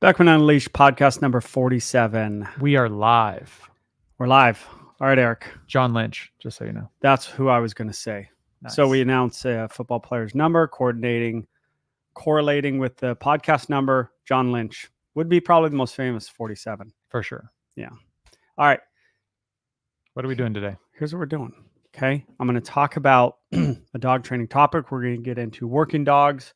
Beckman Unleashed podcast number 47. We are live. We're live. All right, Eric. John Lynch, just so you know. That's who I was going to say. Nice. So we announce a football player's number, correlating with the podcast number. John Lynch would be probably the most famous 47. For sure. Yeah. All right. What are we doing today? Here's what we're doing. Okay. I'm going to talk about a dog training topic. We're going to get into working dogs,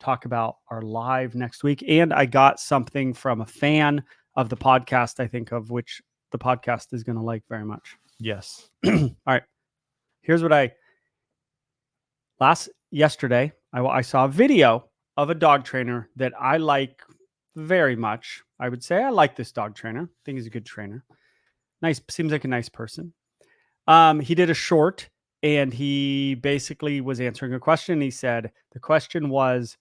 talk about our live next week. And I got something from a fan of the podcast, I think, of which the podcast is going to like very much. Yes. All right. Here's what yesterday, I saw a video of a dog trainer that I like very much. I would say I like this dog trainer. I think he's a good trainer. Nice. Seems like a nice person. He did a short and he basically was answering a question. He said, the question was,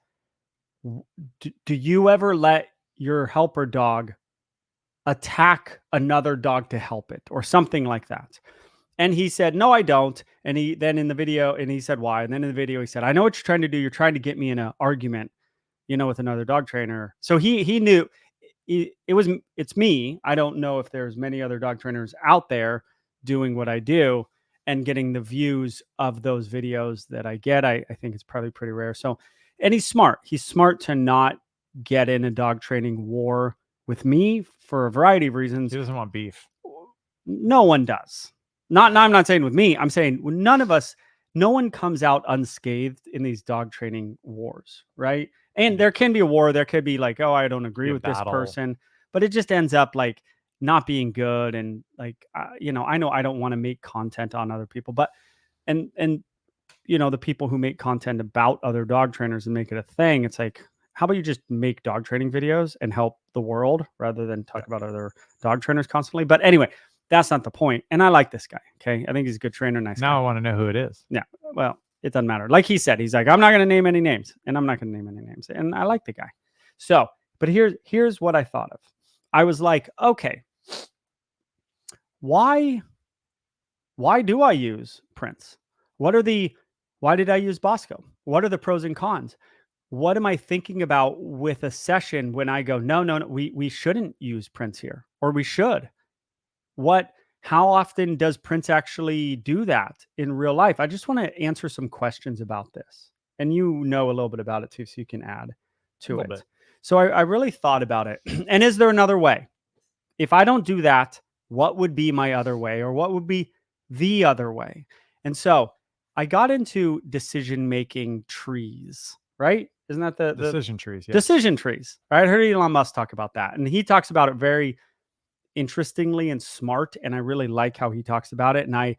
do you ever let your helper dog attack another dog to help it or something like that? And he said, no, I don't. And he then in the video, and he said, why? And then in the video, he said, I know what you're trying to do. You're trying to get me in an argument, with another dog trainer. So he knew it's me. I don't know if there's many other dog trainers out there doing what I do and getting the views of those videos that I get. I think it's probably pretty rare. So, and he's smart. He's smart to not get in a dog training war with me for a variety of reasons. He doesn't want beef. No one does. I'm not saying with me. I'm saying no one comes out unscathed in these dog training wars, right? And there can be a war. There could be like, oh, I don't agree with this person, but it just ends up like not being good. And like, I know I don't want to make content on other people, but, and the people who make content about other dog trainers and make it a thing, it's like, how about you just make dog training videos and help the world rather than talk about other dog trainers constantly? But anyway, that's not the point. And I like this guy. Okay. I think he's a good trainer. Nice now guy. I want to know who it is. Yeah. Well, it doesn't matter. Like he said, he's like, I'm not going to name any names, and I'm not going to name any names. And I like the guy. So, but here's what I thought of. I was like, okay, why do I use Prince? Why did I use Bosco? What are the pros and cons? What am I thinking about with a session when I go, no, we shouldn't use Prince here, or we should? How often does Prince actually do that in real life? I just want to answer some questions about this. And you know a little bit about it too, so you can add to it. Bit. So I really thought about it. And is there another way? If I don't do that, what would be my other way, or what would be the other way? And so I got into decision-making trees, right? Isn't that the decision trees? Yes. Decision trees, right? I heard Elon Musk talk about that. And he talks about it very interestingly and smart, and I really like how he talks about it. And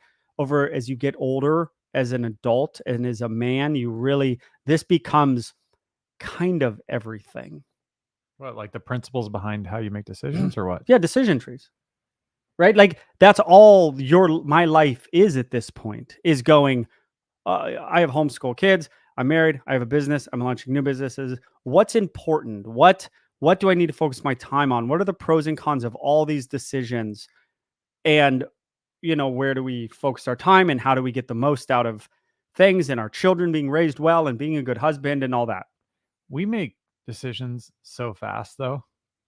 as you get older as an adult and as a man, this becomes kind of everything. What, like the principles behind how you make decisions, or what? Yeah, decision trees, right? Like that's all my life is at this point, is going, I have homeschool kids, I'm married, I have a business, I'm launching new businesses. What's important? What do I need to focus my time on? What are the pros and cons of all these decisions? And, where do we focus our time, and how do we get the most out of things, and our children being raised well and being a good husband and all that? We make decisions so fast though.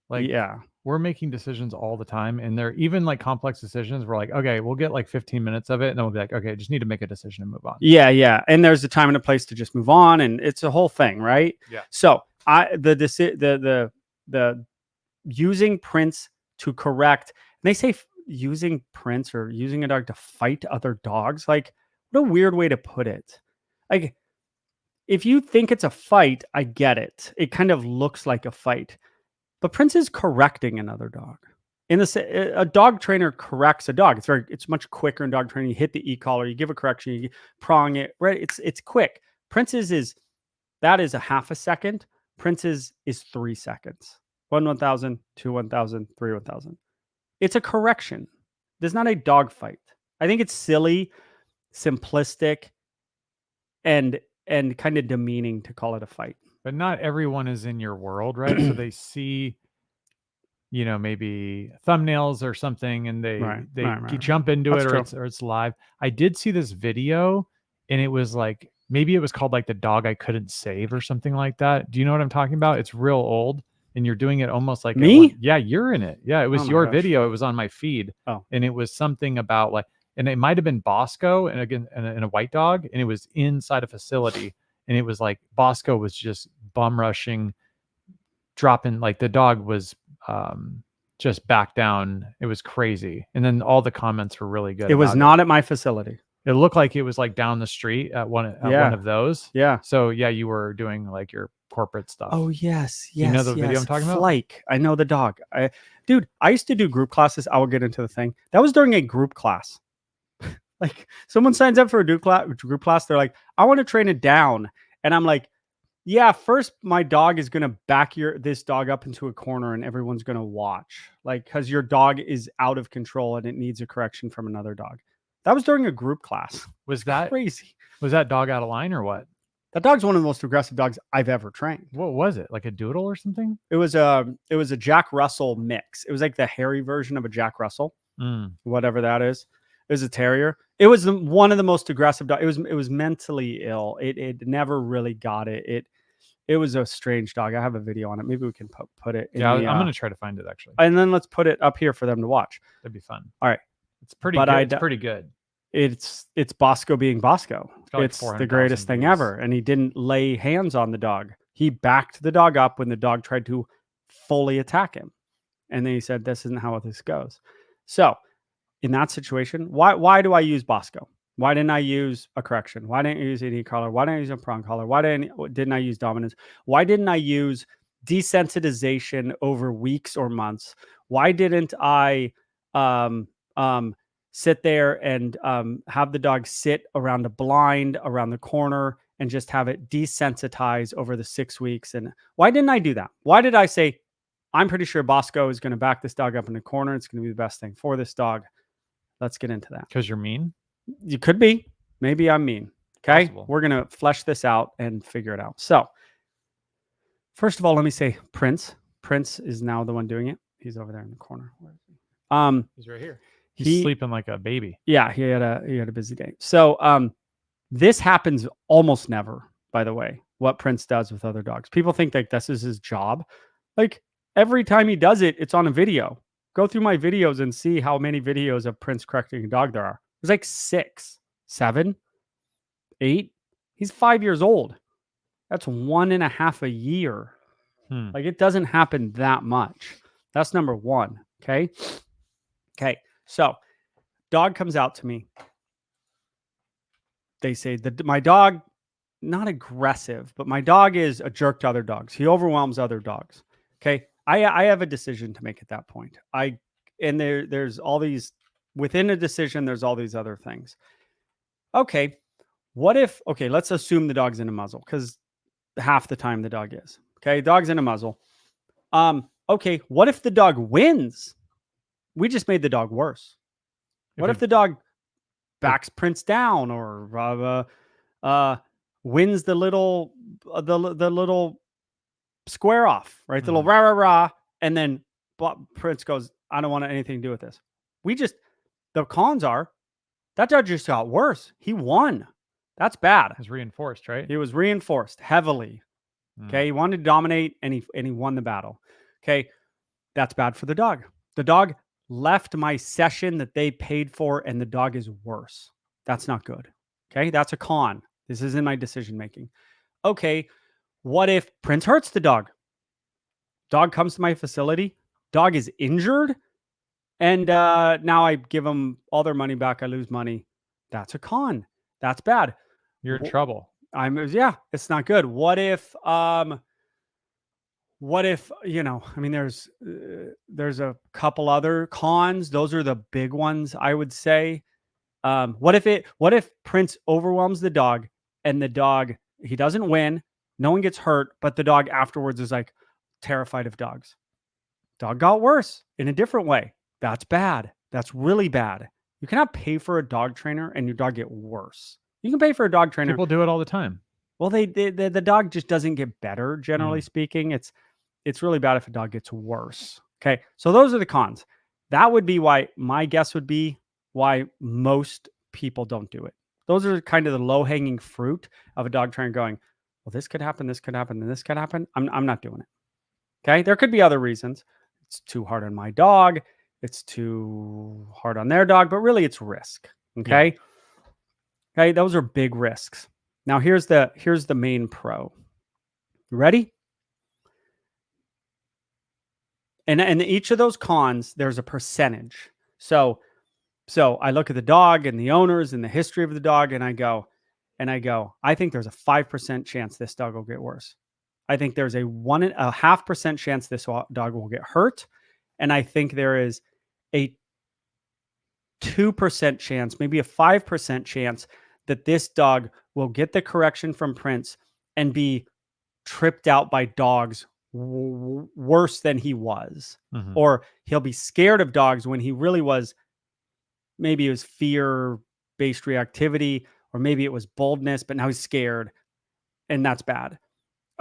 Like, yeah, we're making decisions all the time. And they're even like complex decisions. We're like, okay, we'll get like 15 minutes of it. And then we'll be like, okay, I just need to make a decision and move on. Yeah. Yeah. And there's a time and a place to just move on. And it's a whole thing, right? Yeah. So the using Prince to correct, and they say using Prince or using a dog to fight other dogs. Like, what a weird way to put it. Like, if you think it's a fight, I get it. It kind of looks like a fight, but Prince is correcting another dog. A dog trainer corrects a dog. It's much quicker in dog training. You hit the e-collar, you give a correction, you prong it, right? It's quick. Prince's is a half a second. Prince's is 3 seconds. 1,000, 2 1,000, 3 1,000. It's a correction. There's not a dog fight. I think it's silly, simplistic, and kind of demeaning to call it a fight. But not everyone is in your world, right? So they see, maybe thumbnails or something, and they jump into it, or it's live. I did see this video, and it was like, maybe it was called like the dog I couldn't save or something like that. Do you know what I'm talking about? It's real old, and you're doing it almost like Me? yeah, you're in it. Yeah, it was your gosh. video. It was on my feed. Oh. And it was something about like, and it might have been Bosco and again and a white dog, and it was inside a facility, and it was like Bosco was just bum rushing, dropping, like the dog was just back down. It was crazy. And then all the comments were really good. It was not at my facility. It looked like it was like down the street at one of those. Yeah. So yeah, you were doing like your corporate stuff. Oh yes, You know the video I'm talking about? Flake. I know the dog. Dude, I used to do group classes. I will get into the thing. That was during a group class. Like someone signs up for a group class. They're like, I want to train it down. And I'm like, yeah, first my dog is gonna back this dog up into a corner and everyone's gonna watch. Like, because your dog is out of control and it needs a correction from another dog. That was during a group class. Was that Crazy? Was that dog out of line or what? That dog's one of the most aggressive dogs I've ever trained. What was it? Like a doodle or something? It was a Jack Russell mix. It was like the hairy version of a Jack Russell, whatever that is. It was a terrier. It was one of the most aggressive dogs. It was mentally ill. It never really got it. It was a strange dog. I have a video on it. Maybe we can put it in I'm going to try to find it actually. And then let's put it up here for them to watch. That'd be fun. All right. It's pretty good. It's pretty good. It's Bosco being Bosco. It's the greatest thing ever. And he didn't lay hands on the dog. He backed the dog up when the dog tried to fully attack him. And then he said, this isn't how this goes. So in that situation, why do I use Bosco? Why didn't I use a correction? Why didn't I use an e-collar? Why didn't I use a prong collar? Why didn't I use dominance? Why didn't I use desensitization over weeks or months? Why didn't I sit there and have the dog sit around a blind around the corner and just have it desensitize over the 6 weeks? And why didn't I do that? Why did I say, I'm pretty sure Bosco is going to back this dog up in the corner. It's going to be the best thing for this dog. Let's get into that. Because you're mean? You could be. Maybe I'm mean. Okay. Possible. We're going to flesh this out and figure it out. So first of all, let me say Prince. Prince is now the one doing it. He's over there in the corner. Where is he? He's right here. He's sleeping like a baby. Yeah, he had a busy day. So this happens almost never, by the way, what Prince does with other dogs. People think like this is his job. Like every time he does it, it's on a video. Go through my videos and see how many videos of Prince correcting a dog there are. There's like 6, 7, 8. He's 5 years old. That's 1.5 a year. Like it doesn't happen that much. That's number one. Okay. Okay. So dog comes out to me. They say that my dog, not aggressive, but my dog is a jerk to other dogs. He overwhelms other dogs. Okay. I have a decision to make at that point. There's all these within a decision. There's all these other things. Okay. Let's assume the dog's in a muzzle because half the time the dog is. Okay. Dog's in a muzzle. Okay. What if the dog wins? We just made the dog worse. What if the dog backs Prince down or wins the little square off, right? The little rah rah rah, and then Prince goes, I don't want anything to do with this. The cons are that dog just got worse. He won. That's bad. It was reinforced, right? He was reinforced heavily. Okay, he wanted to dominate, and he won the battle. Okay, that's bad for the dog. The dog left my session that they paid for, and the dog is worse. That's not good. Okay, that's a con. This isn't my decision making. Okay, what if Prince hurts the dog? Dog comes to my facility. Dog is injured, and now I give them all their money back. I lose money. That's a con. That's bad. You're in trouble. It's not good. What if there's a couple other cons. Those are the big ones, I would say. What if Prince overwhelms the dog and the dog, he doesn't win, no one gets hurt, but the dog afterwards is like terrified of dogs. Dog got worse in a different way. That's bad. That's really bad. You cannot pay for a dog trainer and your dog get worse. You can pay for a dog trainer. People do it all the time. Well, the dog just doesn't get better, generally speaking. It's really bad if a dog gets worse. Okay, so those are the cons. That would be why my guess would be why most people don't do it. Those are kind of the low-hanging fruit of a dog trainer going, well, this could happen, and this could happen. I'm not doing it. Okay. There could be other reasons. It's too hard on my dog. It's too hard on their dog, but really it's risk. Okay. Yeah. Okay. Those are big risks. Now here's the main pro. You ready? And each of those cons, there's a percentage. So I look at the dog and the owners and the history of the dog, and I go, I think there's a 5% chance this dog will get worse. I think there's a 1.5% chance this dog will get hurt. And I think there is a 2% chance, maybe a 5% chance that this dog will get the correction from Prince and be tripped out by dogs worse than he was. Mm-hmm. Or he'll be scared of dogs when he really was, maybe it was fear-based reactivity, or maybe it was boldness, but now he's scared, and that's bad.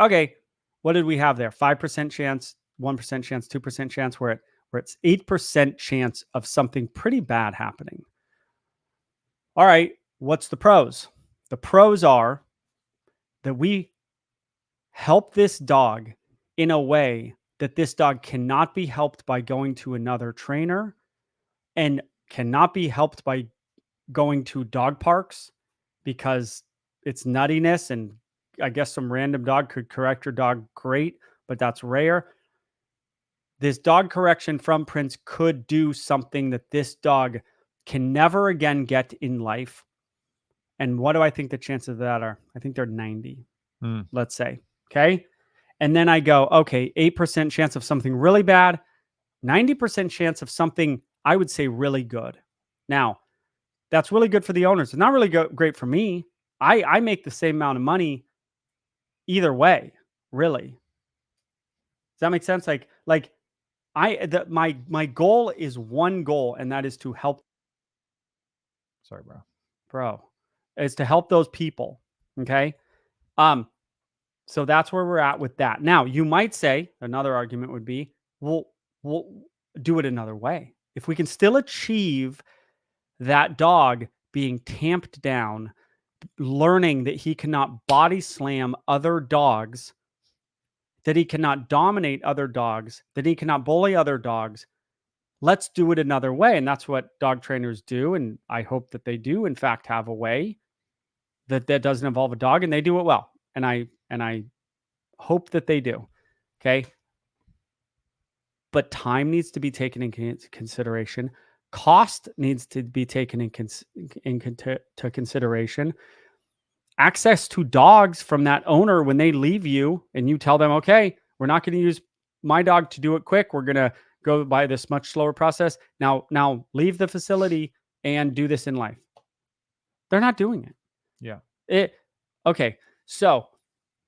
Okay, what did we have there? 5% chance, 1% chance, 2% chance. We're at it's 8% chance of something pretty bad happening. All right, what's the pros? The pros are that we help this dog in a way that this dog cannot be helped by going to another trainer, and cannot be helped by going to dog parks, because it's nuttiness, and I guess some random dog could correct your dog great, but that's rare. This dog correction from Prince could do something that this dog can never again get in life. And what do I think the chances of that are? I think they're 90, let's say. Okay. And then I go, okay, 8% chance of something really bad, 90% chance of something I would say really good. Now, that's really good for the owners. It's not really great for me. I make the same amount of money either way, really. Does that make sense? My goal is one goal, and that is to help. Sorry, bro, is to help those people. Okay. So that's where we're at with that. Now, you might say, another argument would be, we'll do it another way. If we can still achieve that dog being tamped down, learning that he cannot body slam other dogs, that he cannot dominate other dogs, that he cannot bully other dogs, let's do it another way. And that's what dog trainers do. And I hope that they do, in fact, have a way that doesn't involve a dog, and they do it well. And I hope that they do. Okay. But time needs to be taken into consideration. Cost needs to be taken into consideration. Access to dogs from that owner when they leave you, and you tell them, okay, we're not going to use my dog to do it quick. We're going to go by this much slower process. Now leave the facility and do this in life. They're not doing it. Yeah. Okay. So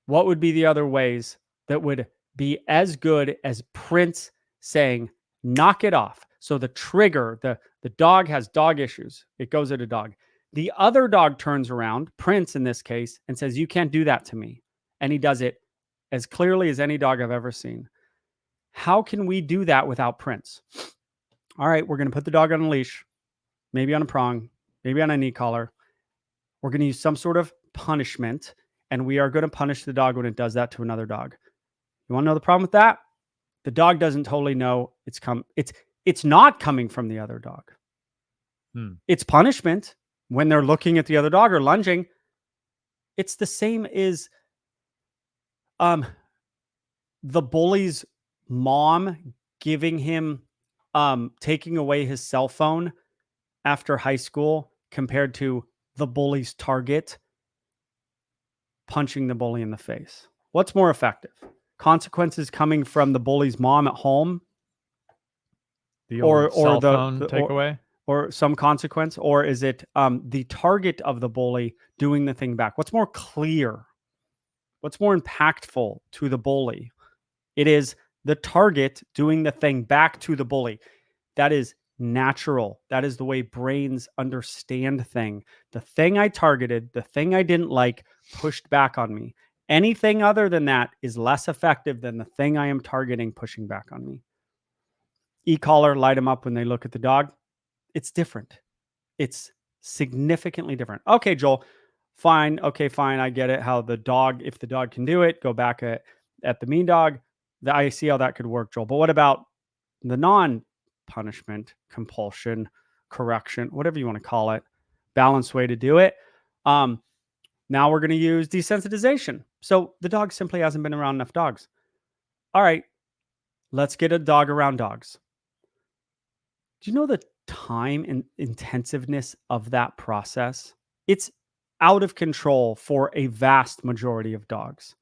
what would be the other ways that would be as good as Prince saying, knock it off? So the trigger, the dog has dog issues. It goes at a dog. The other dog turns around, Prince in this case, and says, you can't do that to me. And he does it as clearly as any dog I've ever seen. How can we do that without Prince? All right, we're going to put the dog on a leash, maybe on a prong, maybe on a knee collar. We're going to use some sort of punishment, and we are going to punish the dog when it does that to another dog. You want to know the problem with that? The dog doesn't totally know it's not coming from the other dog. It's punishment when they're looking at the other dog or lunging. It's the same as the bully's mom giving him taking away his cell phone after high school, compared to the bully's target punching the bully in the face. What's more effective? Consequences coming from the bully's mom at home, or cell phone takeaway, or some consequence, or is it the target of the bully doing the thing back? What's more clear? What's more impactful to the bully? It is the target doing the thing back to the bully. That is natural. That is the way brains understand thing. The thing I targeted, the thing I didn't like, pushed back on me. Anything other than that is less effective than the thing I am targeting pushing back on me. E-collar, light them up when they look at the dog. It's different. It's significantly different. Okay, Joel, fine. Okay, fine. I get it. How the dog, if the dog can do it, go back at the mean dog. I see how that could work, Joel. But what about the non-punishment, compulsion, correction, whatever you want to call it, balanced way to do it? Now we're going to use desensitization. So the dog simply hasn't been around enough dogs. All right, let's get a dog around dogs. Do you know the time and intensiveness of that process? It's out of control for a vast majority of dogs.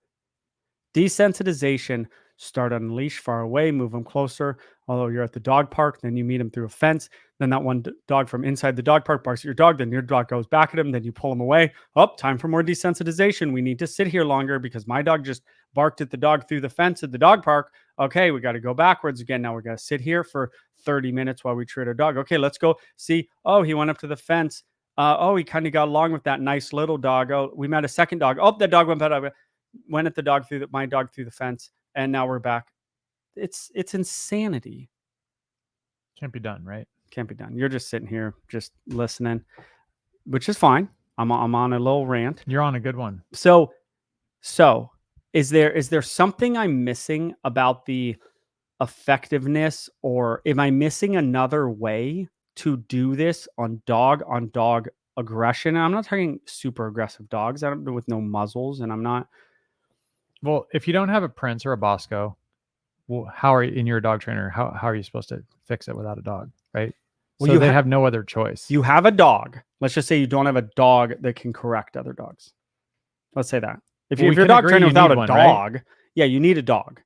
Desensitization, start on a leash far away, move them closer. Although you're at the dog park, then you meet them through a fence. Then that one dog from inside the dog park barks at your dog. Then your dog goes back at him. Then you pull him away. Oh, time for more desensitization. We need to sit here longer because my dog just barked at the dog through the fence at the dog park. Okay, we got to go backwards again. Now we're going to sit here for 30 minutes while we treat our dog. Okay, let's go see. Oh, he went up to the fence. Oh, he kind of got along with that nice little dog. Oh, we met a second dog. Oh, that dog went at the dog through my dog through the fence, and now we're back. It's insanity. Can't be done, right? Can't be done. You're just sitting here, just listening, which is fine. I'm on a little rant. You're on a good one. So is there something I'm missing about the effectiveness, or am I missing another way to do this on dog aggression? And I'm not talking super aggressive dogs. I don't do with no muzzles, and I'm not. Well, if you don't have a Prince or a Bosco, well, how are you in your dog trainer? How are you supposed to fix it without a dog, right? Well, so they have no other choice. You have a dog. Let's just say you don't have a dog that can correct other dogs. Let's say that. If you're a dog trainer without a dog, right? Yeah, you need a dog.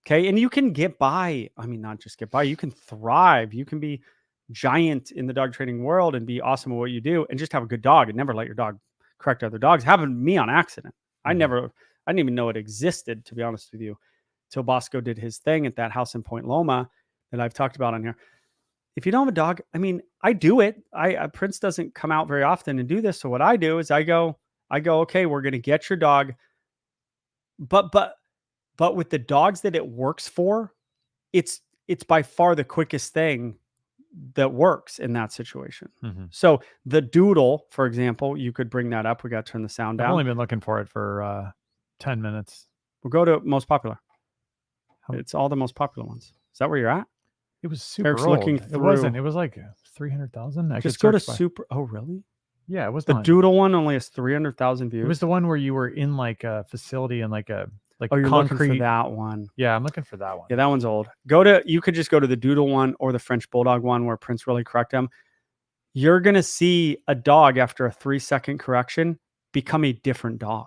Okay. And you can get by. I mean, not just get by, you can thrive. You can be giant in the dog training world and be awesome at what you do and just have a good dog and never let your dog correct other dogs. Happened to me on accident. I didn't even know it existed, to be honest with you, till Bosco did his thing at that house in Point Loma that I've talked about on here. If you don't have a dog, I mean, I do it. Prince doesn't come out very often and do this. So what I do is I go, okay, we're going to get your dog. But with the dogs that it works for, it's by far the quickest thing that works in that situation. So the doodle, for example, you could bring that up. We got to turn the sound down. I've only been looking for it for 10 minutes. We'll go to most popular. It's all the most popular ones. Is that where you're at? It was super Eric's old. Looking through. It wasn't. It was like 300,000. Just go to super. Oh, really? Yeah, it was the doodle one. Only has 300,000 views. It was the one where you were in like a facility and like a you're concrete. Looking for that one. Yeah, I'm looking for that one. Yeah, that one's old. You could just go to the doodle one or the French bulldog one where Prince really correct him. You're gonna see a dog after a 3-second correction become a different dog,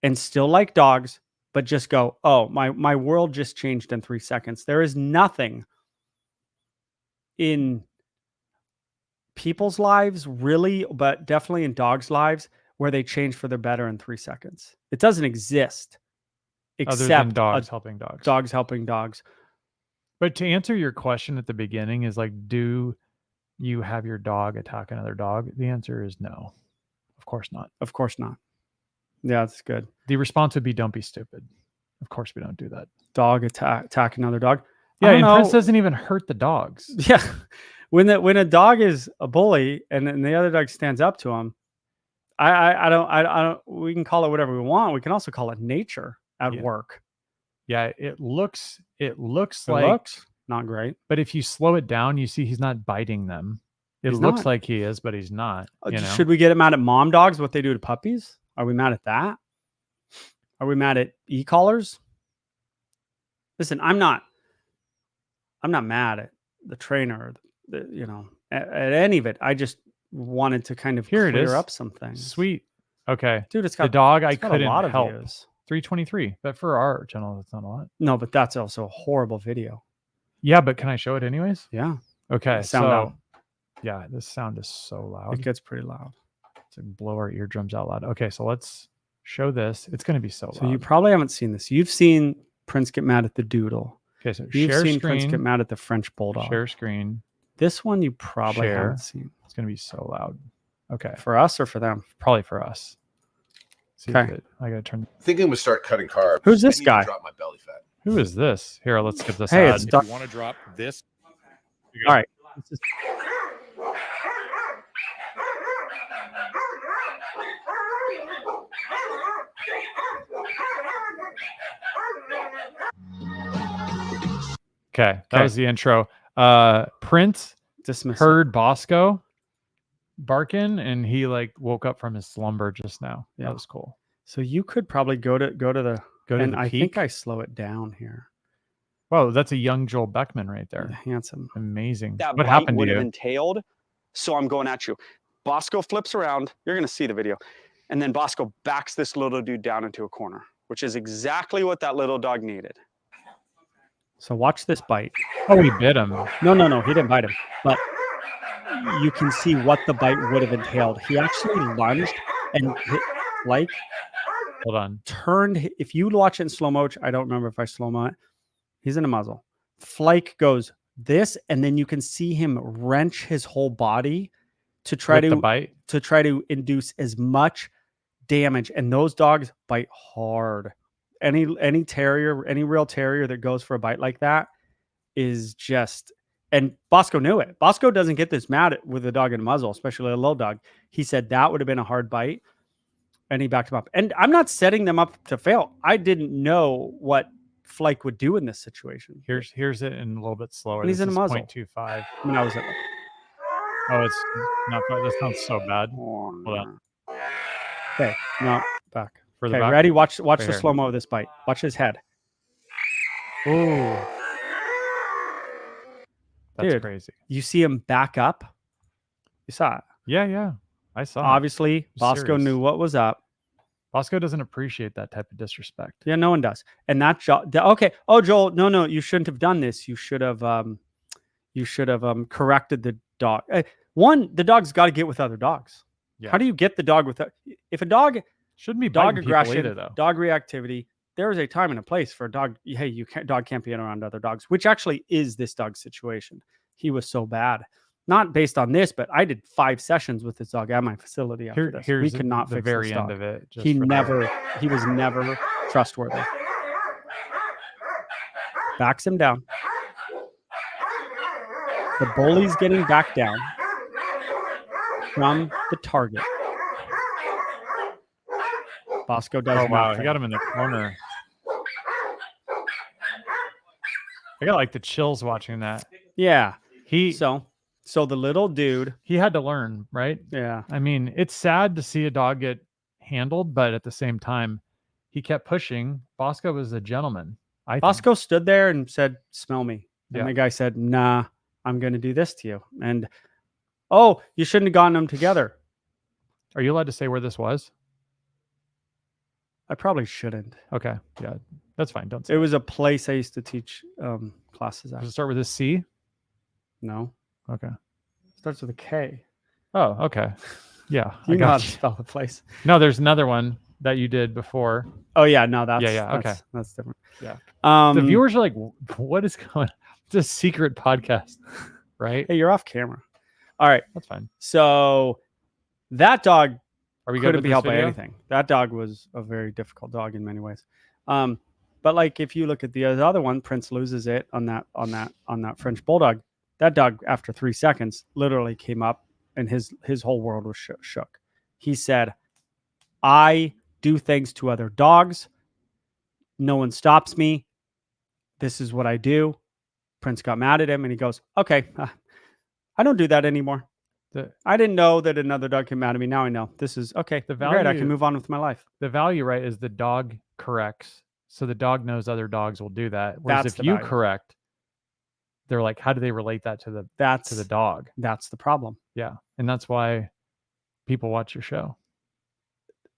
and still like dogs, but just go, oh, my world just changed in 3 seconds. There is nothing in people's lives, really, but definitely in dogs' lives, where they change for the better in 3 seconds. It doesn't exist, except dogs helping dogs. Dogs helping dogs. But to answer your question at the beginning is like, do you have your dog attack another dog? The answer is no. Of course not. Of course not. Yeah, that's good. The response would be, don't be stupid. Of course we don't do that. Dog attack another dog. Yeah, and Prince doesn't even hurt the dogs. Yeah. When a dog is a bully and the other dog stands up to him, I don't, we can call it whatever we want. We can also call it nature at work. Yeah, it looks like not great. But if you slow it down, you see he's not biting them. It looks like he is, but he's not. Should we get mad at mom dogs, what they do to puppies? Are we mad at that? Are we mad at e-collars? Listen, I'm not mad at the trainer, at any of it. I just wanted to kind of clear up some things. Sweet. Okay. Dude, it's got the dog I couldn't a lot of help. Views. 323. But for our channel, that's not a lot. No, but that's also a horrible video. Yeah, but can I show it anyways? Yeah. Okay. Sound out. Yeah, this sound is so loud. It gets pretty loud. To blow our eardrums out loud. Okay, so let's show this. It's going to be so loud. So you probably haven't seen this. You've seen Prince get mad at the doodle. Okay, so you've share seen screen. Prince get mad at the French bulldog. Share screen. This one you probably haven't seen. It's going to be so loud. Okay. For us or for them? Probably for us. Okay. I got to turn. I think I'm gonna start cutting carbs. Who's this guy? Drop my belly fat. Who is this? Here, let's get this. Hey, ad. it's if you want to drop this. All right. Okay, that Okay. was the intro. Prince Dismiss. heard Bosco barking, and he like woke up from his slumber just now. Yeah. That was cool. So you could probably go to the Go to and the I peak. think I slow it down here. Whoa, that's a young Joel Beckman right there. Handsome. Amazing. That What bite happened to would have you? entailed. So I'm going at you. Bosco flips around. You're going to see the video. And then Bosco backs this little dude down into a corner, which is exactly what that little dog needed. So watch this bite. Oh, he bit him. No, he didn't bite him. But you can see what the bite would have entailed. He actually lunged and hit, like Hold on. turned. If you watch it in slow mo, I don't remember if I slow mo it. He's in a muzzle. Flake goes this, and then you can see him wrench his whole body to try With the bite? to try to induce as much damage. And those dogs bite hard. Any terrier, any real terrier that goes for a bite like that is just. And Bosco knew it. Bosco doesn't get this mad with a dog in a muzzle, especially a little dog. He said that would have been a hard bite, and he backed him up. And I'm not setting them up to fail. I didn't know what Flake would do in this situation. Here's it in a little bit slower. And he's in a muzzle. 0.25. When I was at Oh, it's not. That sounds so bad. Hold on. Okay, no, back. Further Okay, back? ready? Watch Right the here. slow mo of this bite. Watch his head. Ooh, that's Dude. crazy. You see him back up. You saw it. Yeah, I saw. it. Obviously, Bosco serious. knew what was up. Bosco doesn't appreciate that type of disrespect. Yeah, no one does. And that okay. Oh, Joel, no, you shouldn't have done this. You should have corrected the dog. One, the dog's got to get with other dogs. Yeah. How do you get the dog with if a dog Shouldn't be dog biting people aggression, either, though. dog reactivity? There is a time and a place for a dog. Hey, dog can't be around other dogs, which actually is this dog's situation. He was so bad. Not based on this, but I did 5 sessions with this dog at my facility after this. Here's We could not the fix very this end dog. of it. just He for he was never trustworthy. Backs him down. The bully's getting back down from the target. Bosco does Oh wow, nothing. he got him in the corner. I got like the chills watching that. Yeah. He So the little dude. he had to learn, right? Yeah. I mean, it's sad to see a dog get handled, but at the same time, he kept pushing. Bosco was a gentleman. I think. Bosco stood there and said, "Smell me." And Yeah. the guy said, "Nah, I'm going to do this to you." And oh, you shouldn't have gotten them together. Are you allowed to say where this was? I probably shouldn't. Okay, yeah, that's fine. Don't say. It was a place I used to teach classes at. Does it start with a C? No, Okay. it starts with a K. Oh, okay. Yeah, You I know how got to you. spell the place. No, there's another one that you did before. Oh yeah, no, that's okay. that's different. Yeah. The The viewers are like, "What is going on?" It's a secret podcast, right? Hey, you're off camera. All right, That's fine. so that dog Are we good couldn't with be this helped by video? anything. That dog was a very difficult dog in many ways. But like if you look at the other one, Prince loses it on that French bulldog. That dog, after 3 seconds, literally came up, and his whole world was shook. He said, "I do things to other dogs. No one stops me. This is what I do." Prince got mad at him, and he goes, "Okay, I don't do that anymore. I didn't know that another dog came mad at me. Now I know. This is okay. The Great. I value- can move on with my life." The value, right, is the dog corrects, so the dog knows other dogs will do that. Whereas That's if the you value. correct, they're like, how do they relate that to the That's dog? that's the problem. Yeah, and that's why people watch your show.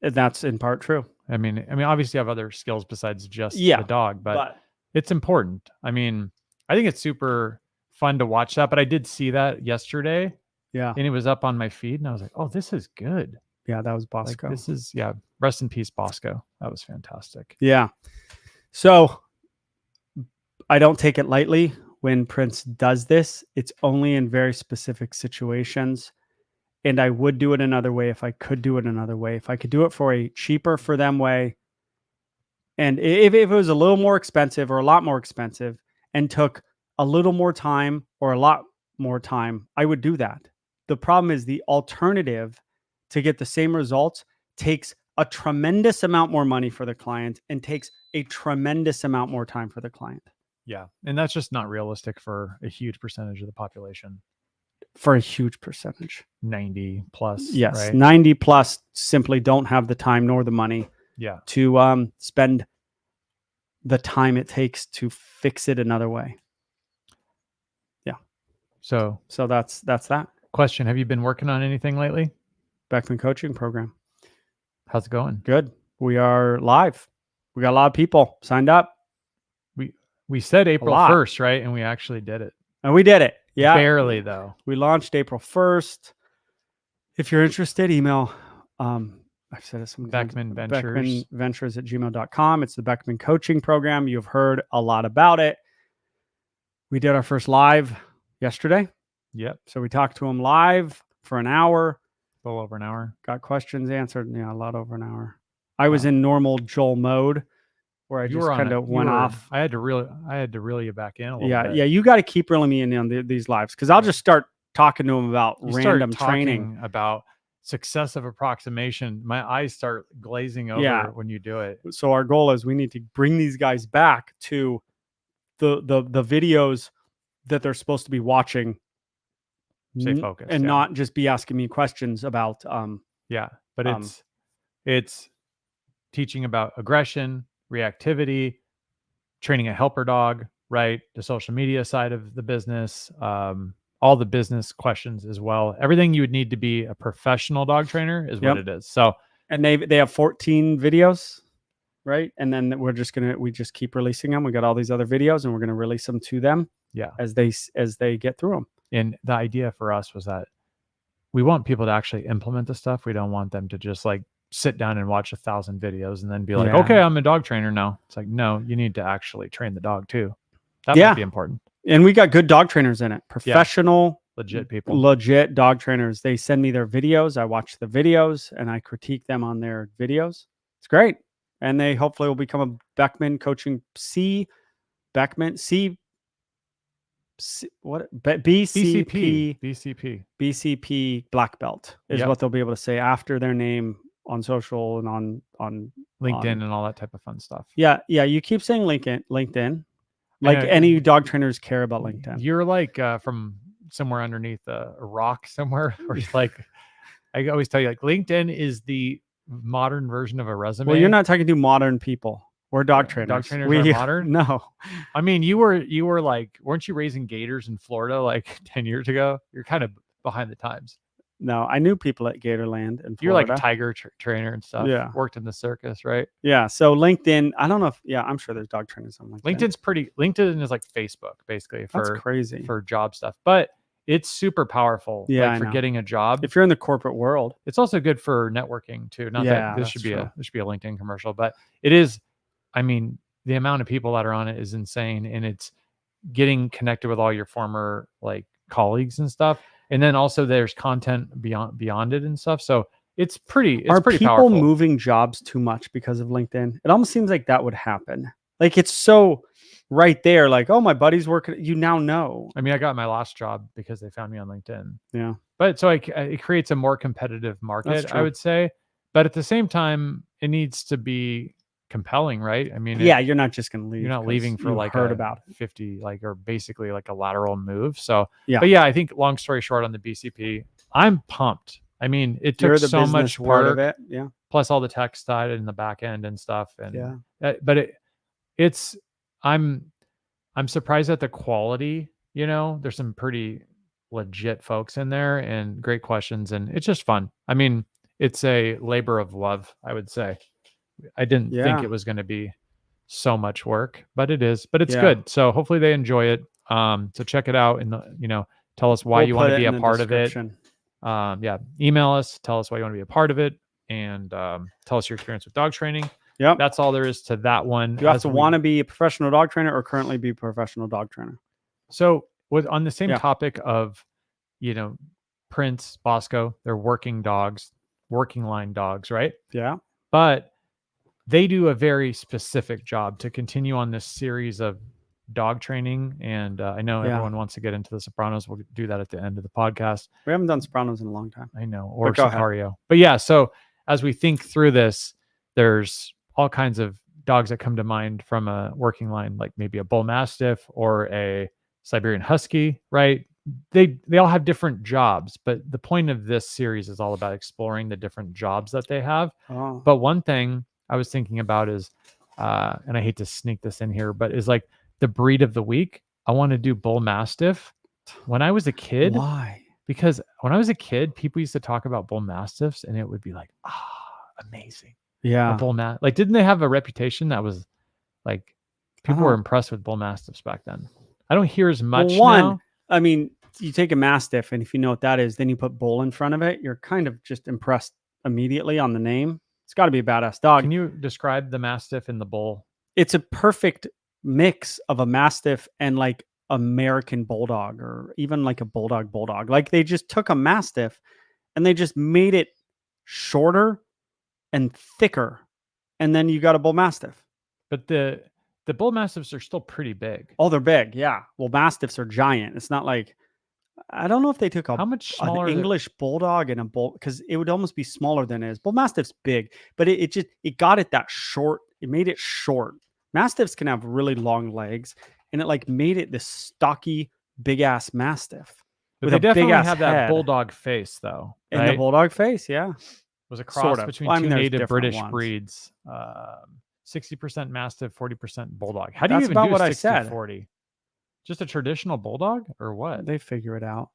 And that's in part true. I mean, obviously, you have other skills besides just Yeah, the dog, but it's important. I mean, I think it's super fun to watch that. But I did see that yesterday, yeah, and it was up on my feed, and I was like, "Oh, this is good." yeah, that was Like, Bosco. this is rest in peace, Bosco. That was fantastic. Yeah. So I don't take it lightly when Prince does this. It's only in very specific situations. And I would do it another way if I could do it another way. If I could do it for a cheaper for them way. And if it was a little more expensive or a lot more expensive and took a little more time or a lot more time, I would do that. The problem is the alternative to get the same results takes a tremendous amount more money for the client and takes a tremendous amount more time for the client. Yeah. And that's just not realistic for a huge percentage of the population. For a huge percentage. 90 plus. Yes. Right? 90 plus simply don't have the time nor the money Yeah. to spend the time it takes to fix it another way. Yeah. So that's that. Question. Have you been working on anything lately? Beckman coaching program. How's it going? Good. We are live. We got a lot of people signed up. We said April 1st, right? And we actually did it. And we did it. Yeah. Barely though. We launched April 1st. If you're interested, email I've said it so many times. Beckman Ventures. BeckmanVentures@gmail.com. It's the Beckman coaching program. You've heard a lot about it. We did our first live yesterday. Yep. So we talked to them live for an hour. A little over an hour. Got questions answered. Yeah, a lot over an hour. I was in normal Joel mode where I just kind of went off. I had to reel you back in a little bit. Yeah. You got to keep reeling me in on these lives because I'll just start talking to them about random training, about successive approximation. My eyes start glazing over when you do it. So our goal is we need to bring these guys back to the videos that they're supposed to be watching. Stay focused and not just be asking me questions about but it's teaching about aggression, reactivity, training a helper dog, right? The social media side of the business, all the business questions as well. Everything you would need to be a professional dog trainer is what it is. So, and they have 14 videos, right? And then we just keep releasing them. We got all these other videos and we're going to release them to them as they get through them. And the idea for us was that we want people to actually implement the stuff. We don't want them to just like sit down and watch 1,000 videos and then be like, okay, I'm a dog trainer now. It's like, no, you need to actually train the dog too. That might be important. And we got good dog trainers in it. Professional, legit people, legit dog trainers. They send me their videos. I watch the videos and I critique them on their videos. It's great. And they hopefully will become a Beckman coaching BCP black belt is what they'll be able to say after their name on social and on LinkedIn and all that type of fun stuff. Yeah. You keep saying LinkedIn. Like any dog trainers care about LinkedIn. You're like from somewhere underneath a rock somewhere, or like I always tell you, like LinkedIn is the modern version of a resume. Well, you're not talking to modern people. We're dog trainers. Dog trainers are modern? No. I mean, you were like, weren't you raising gators in Florida like 10 years ago? You're kind of behind the times. No, I knew people at Gatorland in Florida. You're like a tiger trainer and stuff. Yeah. Worked in the circus, right? Yeah. So LinkedIn, I don't know if, I'm sure there's dog trainers on LinkedIn. LinkedIn is like Facebook basically That's crazy for job stuff, but it's super powerful for getting a job. If you're in the corporate world, it's also good for networking too. Not that this should be a LinkedIn commercial, but it is. I mean, the amount of people that are on it is insane, and it's getting connected with all your former like colleagues and stuff. And then also there's content beyond it and stuff. So it's pretty people powerful. Moving jobs too much because of LinkedIn? It almost seems like that would happen. Like it's so right there. Like, oh, my buddy's working. You now know. I mean, I got my last job because they found me on LinkedIn. Yeah. But so it creates a more competitive market, I would say. But at the same time, it needs to be compelling, right? I mean, you're not just going to leave. You're not leaving for like heard about 50, like, or basically like a lateral move. So, yeah. But I think long story short on the BCP, I'm pumped. I mean, it took so much work part of it. Yeah. Plus all the tech side and the back end and stuff. And but I'm surprised at the quality, there's some pretty legit folks in there and great questions, and it's just fun. I mean, it's a labor of love, I would say. I didn't think it was going to be so much work, but it is. But it's good. So hopefully they enjoy it. So check it out and tell us why you want to be a part of it. Email us. Tell us why you want to be a part of it, and tell us your experience with dog training. Yeah, that's all there is to that one. You have to want to be a professional dog trainer or currently be a professional dog trainer. So on the same topic of, Prince, Bosco, they're working dogs, working line dogs, right? Yeah. But they do a very specific job to continue on this series of dog training. And I know everyone wants to get into the Sopranos. We'll do that at the end of the podcast. We haven't done Sopranos in a long time. I know, or Canario. But so as we think through this, there's all kinds of dogs that come to mind from a working line, like maybe a bull mastiff or a Siberian husky, right? They all have different jobs, but the point of this series is all about exploring the different jobs that they have. Oh. But one thing I was thinking about is, and I hate to sneak this in here, but is like the breed of the week. I want to do bull mastiff. When I was a kid, Why? because when I was a kid, people used to talk about bull mastiffs, and it would be like, amazing. A Yeah. bull like, didn't they have a reputation that was like people were Uh-huh. impressed with bull mastiffs back then? I don't hear as much Well, one, now. I mean, you take a mastiff, and if you know what that is, then you put bull in front of it. You're kind of just impressed immediately on the name. It's got to be a badass dog. Can you describe the mastiff and the bull? It's a perfect mix of a mastiff and like American bulldog, or even like a bulldog. Like they just took a mastiff and they just made it shorter and thicker, and then you got a bull mastiff. But the bull mastiffs are still pretty big. Oh, they're big. Yeah. Well, mastiffs are giant. It's not like, I don't know if they took How much smaller an English bulldog and a bull, because it would almost be smaller than it is. Bull mastiff's big, but it got it that short. It made it short. Mastiffs can have really long legs, and it like made it this stocky, big ass mastiff. But with they a definitely big-ass have that head. bulldog face, though. And the right? bulldog face, yeah. Was a cross sort of. between Well, I mean, two there's native different British ones. breeds. 60% mastiff, 40% bulldog. How do you That's even about do what a I said. 60-40? Just a traditional bulldog or what? They figure it out.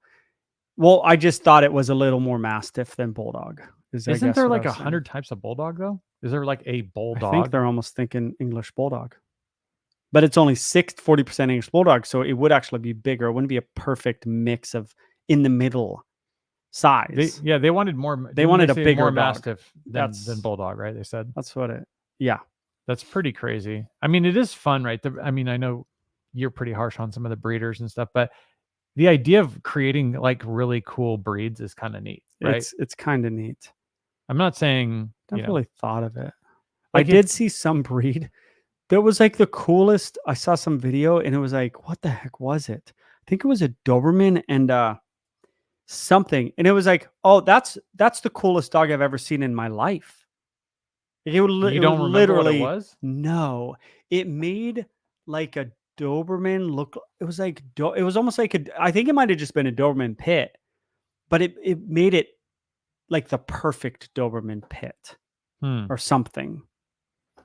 Well, I just thought it was a little more mastiff than bulldog. Isn't there like 100 types of bulldog though? Is there like a bulldog? I think they're almost thinking English bulldog. But it's only 40% English bulldog, so it would actually be bigger. It wouldn't be a perfect mix of in the middle size. They wanted more. They wanted a bigger more dog. mastiff than That's- bulldog, right? They said That's what it. Yeah. that's pretty crazy. I mean, it is fun, right? I mean, I know you're pretty harsh on some of the breeders and stuff, but the idea of creating like really cool breeds is kind of neat, right? It's kind of neat. I'm not saying Never really thought of it. Like I did see some breed that was like the coolest. I saw some video and it was like, what the heck was it? I think it was a Doberman and something. And it was like, oh, that's the coolest dog I've ever seen in my life. It would, you it don't would remember literally, what it was. No, it made like a Doberman look. It was like, it was almost like I think it might have just been a Doberman pit, but it made it like the perfect Doberman pit or something.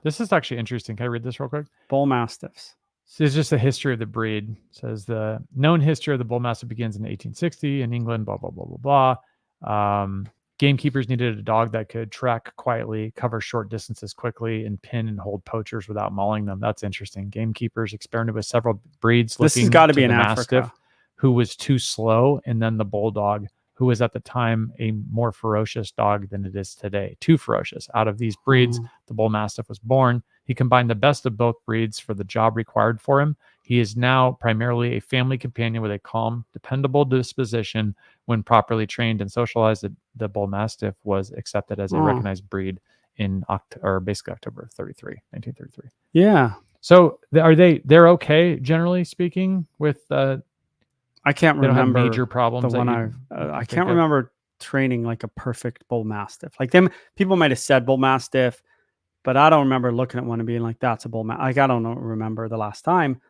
This is actually interesting. Can I read this real quick? Bull Mastiffs. So it's just the history of the breed. It says the known history of the bull mastiff begins in 1860 in England. Blah blah blah blah blah. Gamekeepers needed a dog that could track quietly, cover short distances quickly, and pin and hold poachers without mauling them. That's interesting. Gamekeepers experimented with several breeds. This has got to be in the Africa. mastiff, who was too slow, and then the bulldog, who was at the time a more ferocious dog than it is today. Too ferocious. Out of these breeds, the bull mastiff was born. He combined the best of both breeds for the job required for him. He is now primarily a family companion with a calm, dependable disposition. When properly trained and socialized, the bull mastiff was accepted as a recognized breed in basically October 1933. Yeah. So they're okay, generally speaking, with I can't they don't have remember major problems. the one I can't remember training like a perfect bull mastiff. Like people might have said bull mastiff, but I don't remember looking at one and being like, "That's a bull mastiff." Like I don't remember the last time.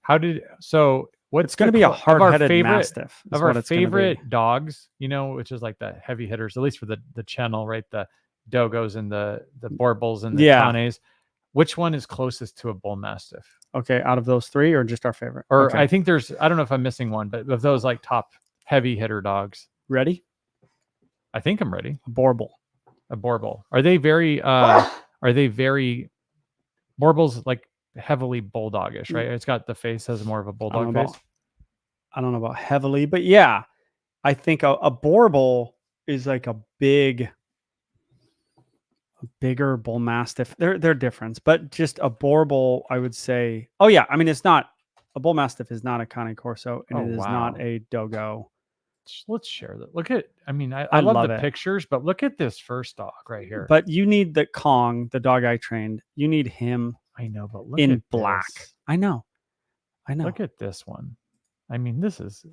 What's it's going to be a hard-headed mastiff of our favorite dogs? You know, which is like the heavy hitters, at least for the channel, right? The Dogos and the Borbals and the Tanes. Which one is closest to a bull mastiff? Okay, out of those three, or just our favorite? Or okay. I think I don't know if I'm missing one, but of those like top heavy hitter dogs. Ready? I think I'm ready. A Borbal. A Borbal. Are they very Borbals like heavily bulldogish, right? It's got the face has more of a bulldog face. I don't know about heavily, but yeah, I think a Borbal is like a bigger bull mastiff. They're different, but just a Borbal, I would say. Oh yeah, I mean it's not a bull mastiff is not a Cane Corso, and it is not a Dogo. Let's share that. Look at, I mean, I love the pictures, but look at this first dog right here. But you need the Kong, the dog I trained. You need him. I know, but look in at black. This. I know. Look at this one. I mean, this is.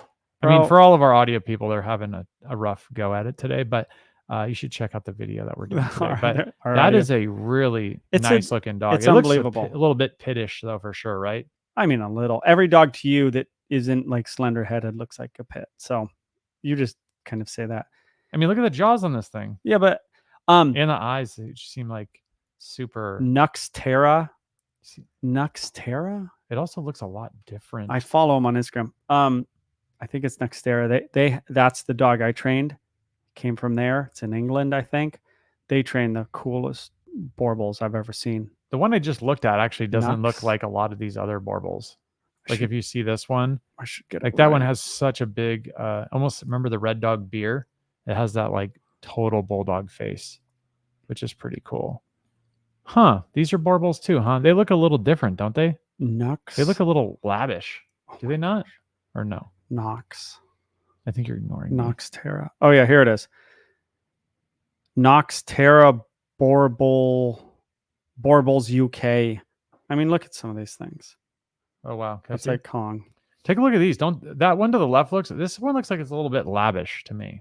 I mean, for all of our audio people, they're having a rough go at it today. But You should check out the video that we're doing today. All But right, that is a really nice looking dog. it's It looks unbelievable. a little bit pittish though, for sure, right? I mean, a little. Every dog to you that isn't like slender headed looks like a pit. So you just kind of say that. I mean, look at the jaws on this thing. Yeah, but and the eyes, they just seem like super. Nux Terra. It also looks a lot different. I follow him on Instagram. I think it's Nextera. That's the dog I trained. Came from there. It's in England, I think. They train the coolest Borbles I've ever seen. The one I just looked at actually doesn't Nux. look like a lot of these other Borbles. Like if you see this one, I should get like that one has such a big, almost remember the Red Dog beer? It has that like total bulldog face, which is pretty cool. Huh. These are Borbles too, huh? They look a little different, don't they? Nux. They look a little lavish. Do they not? Or no? Nox. I think you're ignoring me. Nox Terra. Oh yeah, here it is. Nox Terra Borbles UK. I mean, look at some of these things. Oh wow. That's like Kong. Take a look at these. That one to the left this one looks like it's a little bit lavish to me.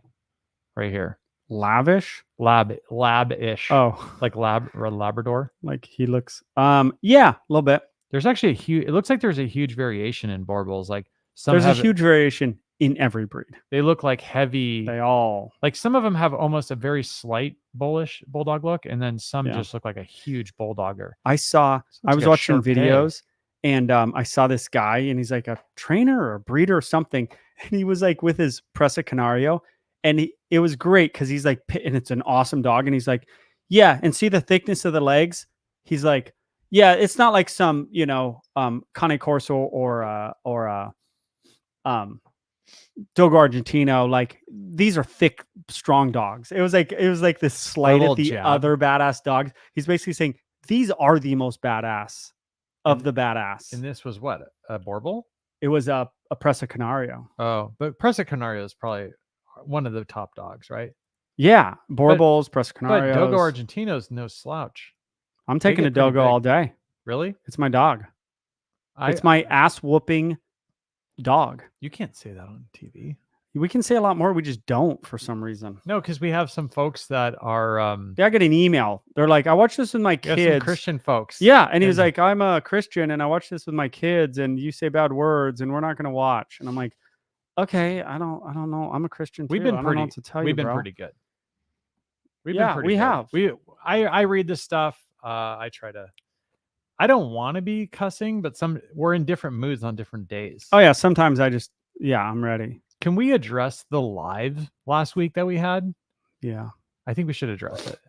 Right here. Lavish? Lab-ish. Oh. Like lab or Labrador. Like he looks yeah, a little bit. There's actually it looks like there's a huge variation in Borbles. Like there's a huge variation in every breed. They look like heavy. They all like some of them have almost a very slight bulldog look, and then some just look like a huge bulldogger. I was watching videos and I saw this guy and he's like a trainer or a breeder or something. And he was like with his Presa Canario. And it was great because he's like, and it's an awesome dog. And he's like, yeah. And see the thickness of the legs. He's like, yeah, it's not like some, Cane Corso or Dogo Argentino. Like these are thick, strong dogs. It was like this slight at the other badass dogs. He's basically saying these are the most badass of the badass. And this was what, a Borble? It was a Presa Canario. Oh, but Presa Canario is probably one of the top dogs, right? Yeah, Borbles, Presa Canarios. But Dogo Argentino's no slouch. I'm taking a Dogo all day. Really? It's my dog. It's my ass whooping dog. You can't say that on TV. We can say a lot more. We just don't for some reason. No, because we have some folks that are. Yeah, I get an email. They're like, I watched this with my kids. Some Christian folks. Yeah, and he was like, I'm a Christian and I watched this with my kids, and you say bad words, and we're not going to watch. And I'm like, okay, I don't know. I'm a Christian too. We've been I don't know what to tell you, We've been bro. pretty good. We have. I read this stuff. I try to. I don't want to be cussing, but we're in different moods on different days. Oh yeah, sometimes I'm ready. Can we address the live last week that we had? Yeah. I think we should address it.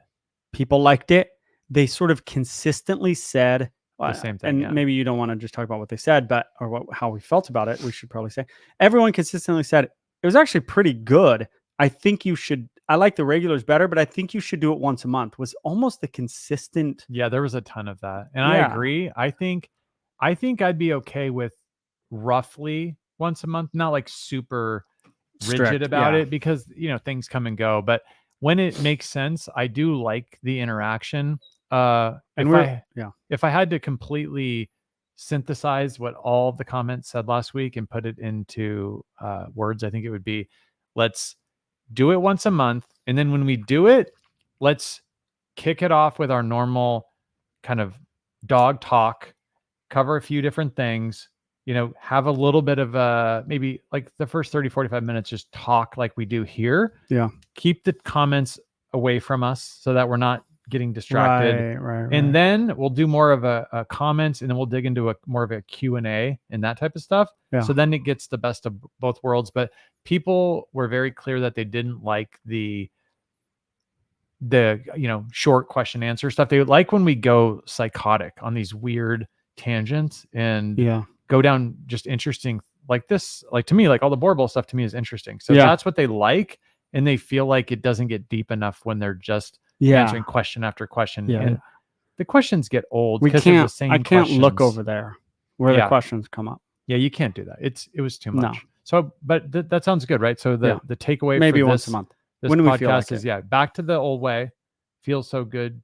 People liked it. They sort of consistently said the same thing. And maybe you don't want to just talk about what they said, but how we felt about it. We should probably say everyone consistently said it was actually pretty good. I think you should. I like the regulars better, but I think you should do it once a month. Was almost the consistent. Yeah, there was a ton of that, and I agree. I think I'd be okay with roughly once a month, not like super rigid about it, because things come and go. But when it makes sense, I do like the interaction. If I had to completely synthesize what all the comments said last week and put it into words, I think it would be, let's do it once a month. And then when we do it, let's kick it off with our normal kind of dog talk, cover a few different things, have a little bit of maybe like the first 30, 45 minutes, just talk like we do here. Yeah. Keep the comments away from us so that we're not getting distracted. Right. And then we'll do more of a comments, and then we'll dig into more of a Q&A and that type of stuff. Yeah. So then it gets the best of both worlds. But people were very clear that they didn't like the short question answer stuff. They like when we go psychotic on these weird tangents and go down just interesting like this. Like to me, like all the Borble stuff to me is interesting. So that's what they like, and they feel like it doesn't get deep enough when they're just answering question after question. And the questions get old because they're the same questions. I can't look over there where the questions come up. Yeah, you can't do that. It was too much. No. So, but that sounds good, right? So the takeaway maybe for once a month. This when podcast we feel like is back to the old way. Feels so good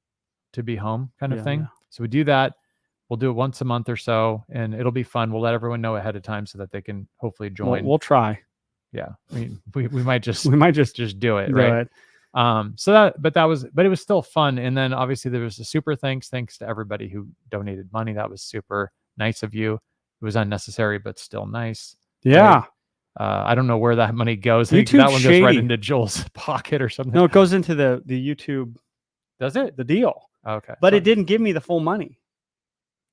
to be home, kind of thing. Yeah. So we do that. We'll do it once a month or so, and it'll be fun. We'll let everyone know ahead of time so that they can hopefully join. We'll try. Yeah, we might just do it, right? But it was still fun. And then obviously there was a super thanks to everybody who donated money. That was super nice of you. It was unnecessary, but still nice. Yeah. Right? I don't know where that money goes. I think YouTube's that one goes right shady. into Joel's pocket or something. No, it goes into the YouTube, Does it? the deal. Okay. But So it didn't give me the full money.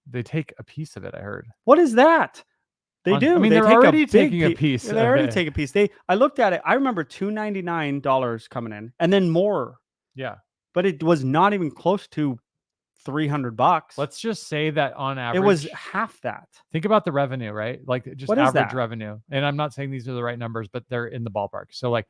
they take a piece of it, I heard. What is that? They I do. mean, They they're take already big taking a piece They of already it. take a piece. I looked at it. I remember $299 coming in, and then more. Yeah. But it was not even close to $300. Let's just say that on average, It was half that. think about the revenue, right? Like just What is average that? revenue. And I'm not saying these are the right numbers, but they're in the ballpark. So like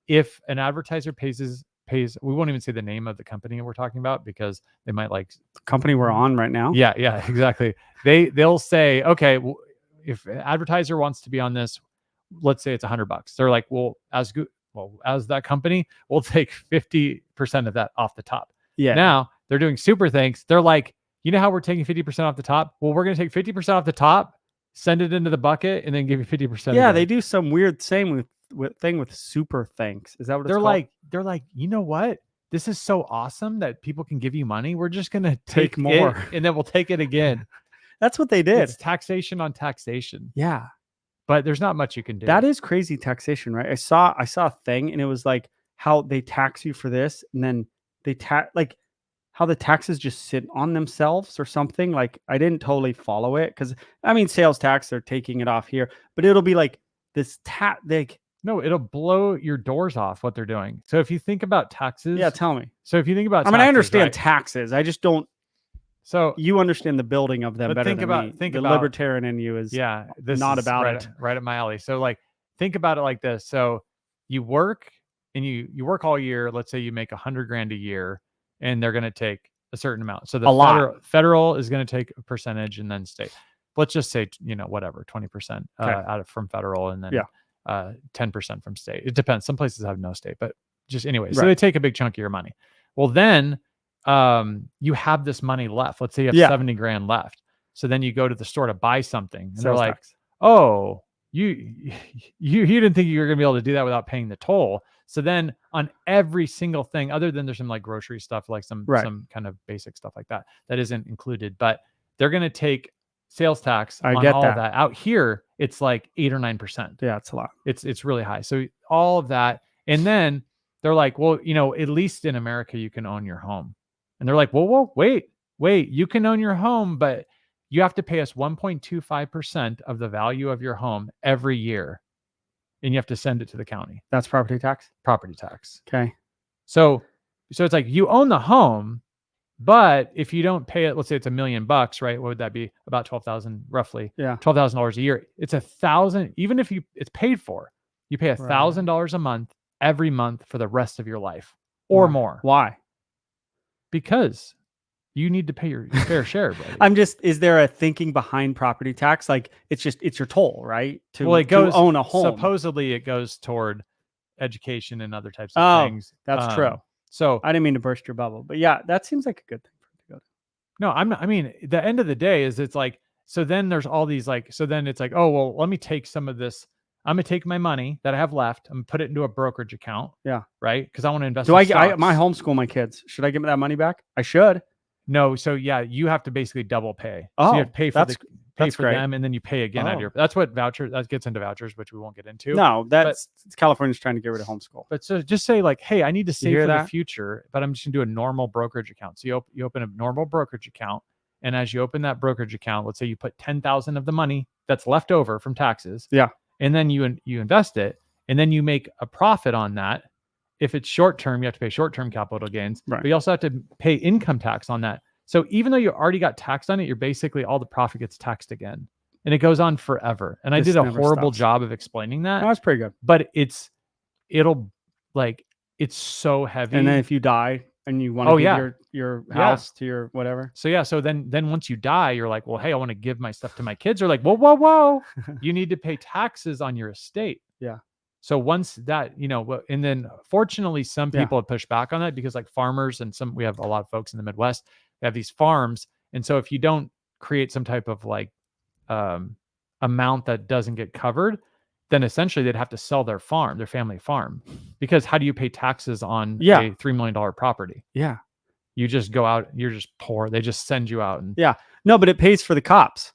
if an advertiser pays, we won't even say the name of the company we're talking about because they might like The company we're on right now. Yeah, exactly. They'll say, okay, well, if an advertiser wants to be on this, let's say it's $100. They're like, well, as that company, we'll take 50% of that off the top. Yeah. Now they're doing super thanks. They're like, you know how we're taking 50% off the top? Well, we're going to take 50% off the top, send it into the bucket, and then give you 50%. Yeah, again. they do some weird thing with super thanks. Is that what it's called? They're like, you know what? This is so awesome that people can give you money. We're just going to Take more. and then we'll take it again. That's what they did. It's taxation on taxation. Yeah. But there's not much you can do. That is crazy taxation, right? I saw a thing and it was like how they tax you for this and then they like how the taxes just sit on themselves or something. Like I didn't totally follow it because I mean sales tax, they're taking it off here, but it'll be like this No, it'll blow your doors off what they're doing. So if you think about taxes. Yeah, tell me. So if you think about I mean, I understand right? taxes. I just don't. So you understand the building of them but better think than about me. think the about libertarian in you is this not is about right, it. Right up my alley. So like think about it like this. So you work and you work all year. Let's say you make $100,000 a year, and they're going to take a certain amount. So the federal is going to take a percentage, and then state. Let's just say whatever 20% out from federal, and then 10% from state. It depends. Some places have no state, but just anyway. So they take a big chunk of your money. Well, then you have this money left. Let's say you have $70,000 left. So then you go to the store to buy something, and they're like, "Oh, you didn't think you were going to be able to do that without paying the toll." So then on every single thing, other than there's some like grocery stuff, like some kind of basic stuff like that isn't included, but they're going to take sales tax on all of that. Out here, it's like 8 or 9%. Yeah, it's a lot. It's really high. So all of that, and then they're like, well, at least in America you can own your home, and they're like, whoa, wait, you can own your home, but you have to pay us 1.25% of the value of your home every year, and you have to send it to the county. That's property tax. Property tax. Okay. So it's like you own the home. But if you don't pay it, let's say it's $1 million, right? What would that be? About 12,000, roughly. Yeah. $12,000 a year. It's $1,000. Even if it's paid for, you pay $1,000 a month every month for the rest of your life or more. Why? Because you need to pay your fair share, buddy. Is there a thinking behind property tax? Like it's your toll, right? To own a home. Supposedly it goes toward education and other types of things. That's true. So I didn't mean to burst your bubble, but yeah, that seems like a good thing for it to go to. No, I mean, the end of the day is it's like, so then there's all these so then it's like, oh, well, let me take some of this. I'm going to take my money that I have left. I'm going to put it into a brokerage account. Yeah. Right. Because I want to invest in stocks. My homeschool my kids. Should I give that money back? I should. No. So yeah, you have to basically double pay. Oh, so you have to pay for that's for them, and then you pay again out of your. That's what that gets into vouchers, which we won't get into. No, California's trying to get rid of homeschool. But so just say like, hey, I need to save for the future, but I'm just gonna do a normal brokerage account. So you open a normal brokerage account, and as you open that brokerage account, let's say you put 10,000 of the money that's left over from taxes. Yeah. And then you invest it, and then you make a profit on that. If it's short term, you have to pay short term capital gains. Right. But you also have to pay income tax on that. So even though you already got taxed on it, you're basically all the profit gets taxed again, and it goes on forever. And I did a horrible job of explaining that. No, that's pretty good. But it's so heavy. And then if you die and you want to give your house to your whatever. So then once you die, you're like, well, hey, I want to give my stuff to my kids. They're like, whoa, you need to pay taxes on your estate. Yeah. So once that, and then fortunately, some people have pushed back on that because like farmers and we have a lot of folks in the Midwest, they have these farms. And so if you don't create some type of like amount that doesn't get covered, then essentially they'd have to sell their farm, their family farm, because how do you pay taxes on Yeah. a $3 million property? Yeah. You just go out, you're just poor. They just send you out. And Yeah. No, but it pays for the cops.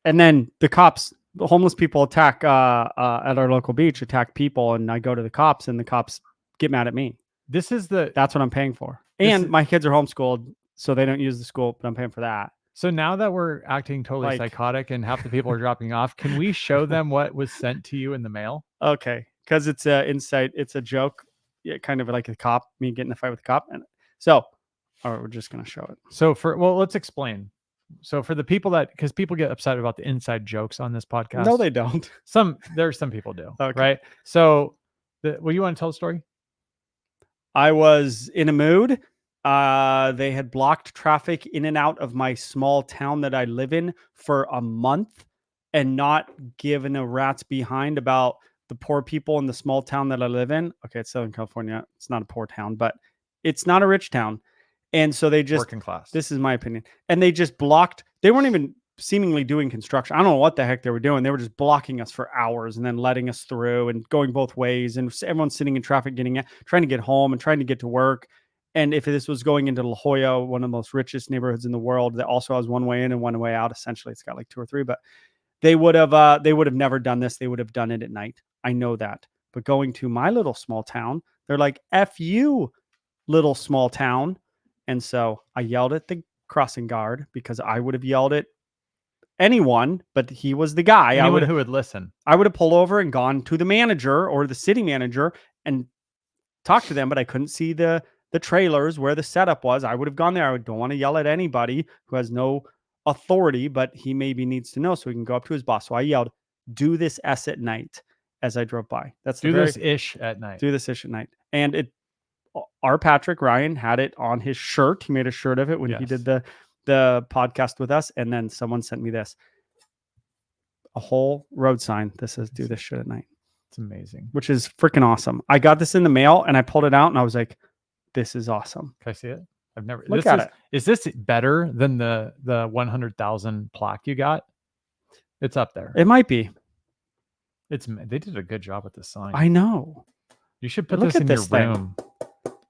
And then the cops, the homeless people attack at our local beach, attack people, and I go to the cops, and the cops get mad at me. this is the That's what I'm paying for. This And is- my kids are homeschooled, so they don't use the school, but I'm paying for that. so now that we're acting totally Like- psychotic and half the people are dropping off, can we show them what was sent to you in the mail? Okay, because it's a insight. It's a joke, yeah, kind of like a cop, me getting in a fight with a cop, and so, all right, we're just gonna show it. So let's explain. So for the people because people get upset about the inside jokes on this podcast. No, they don't. There's some people do, Okay. right? So you want to tell the story? I was in a mood. They had blocked traffic in and out of my small town that I live in for a month and not given a rat's behind about the poor people in the small town that I live in. Okay, it's Southern California. It's not a poor town, but it's not a rich town. And so they just, Working class. this is my opinion. And they just blocked, they weren't even seemingly doing construction. I don't know what the heck they were doing. They were just blocking us for hours and then letting us through and going both ways. And everyone's sitting in traffic, trying to get home and trying to get to work. And if this was going into La Jolla, one of the most richest neighborhoods in the world, that also has one way in and one way out, essentially, it's got like 2 or 3, but they would have never done this. They would have done it at night. I know that. But going to my little small town, they're like, F you, little small town. And so I yelled at the crossing guard because I would have yelled at anyone, but he was the guy. Anyone who would listen. I would have pulled over and gone to the manager or the city manager and talked to them, but I couldn't see the trailers where the setup was. I would have gone there. I don't want to yell at anybody who has no authority, but he maybe needs to know so he can go up to his boss. So I yelled, "Do this S at night," as I drove by. That's Do this ish at night. Do this ish at night. And our Patrick Ryan had it on his shirt. He made a shirt of it when he Yes. did the podcast with us. And then someone sent me this, a whole road sign that says "Do this shit at night," It's amazing. which is freaking awesome. I got this in the mail and I pulled it out and I was like, this is awesome. Can I see it? I've never Look this at is, it. Is this better than the 100,000 plaque you got? It's up there. It might be. They did a good job with the sign. I know. You should put Look this at in your this thing. room.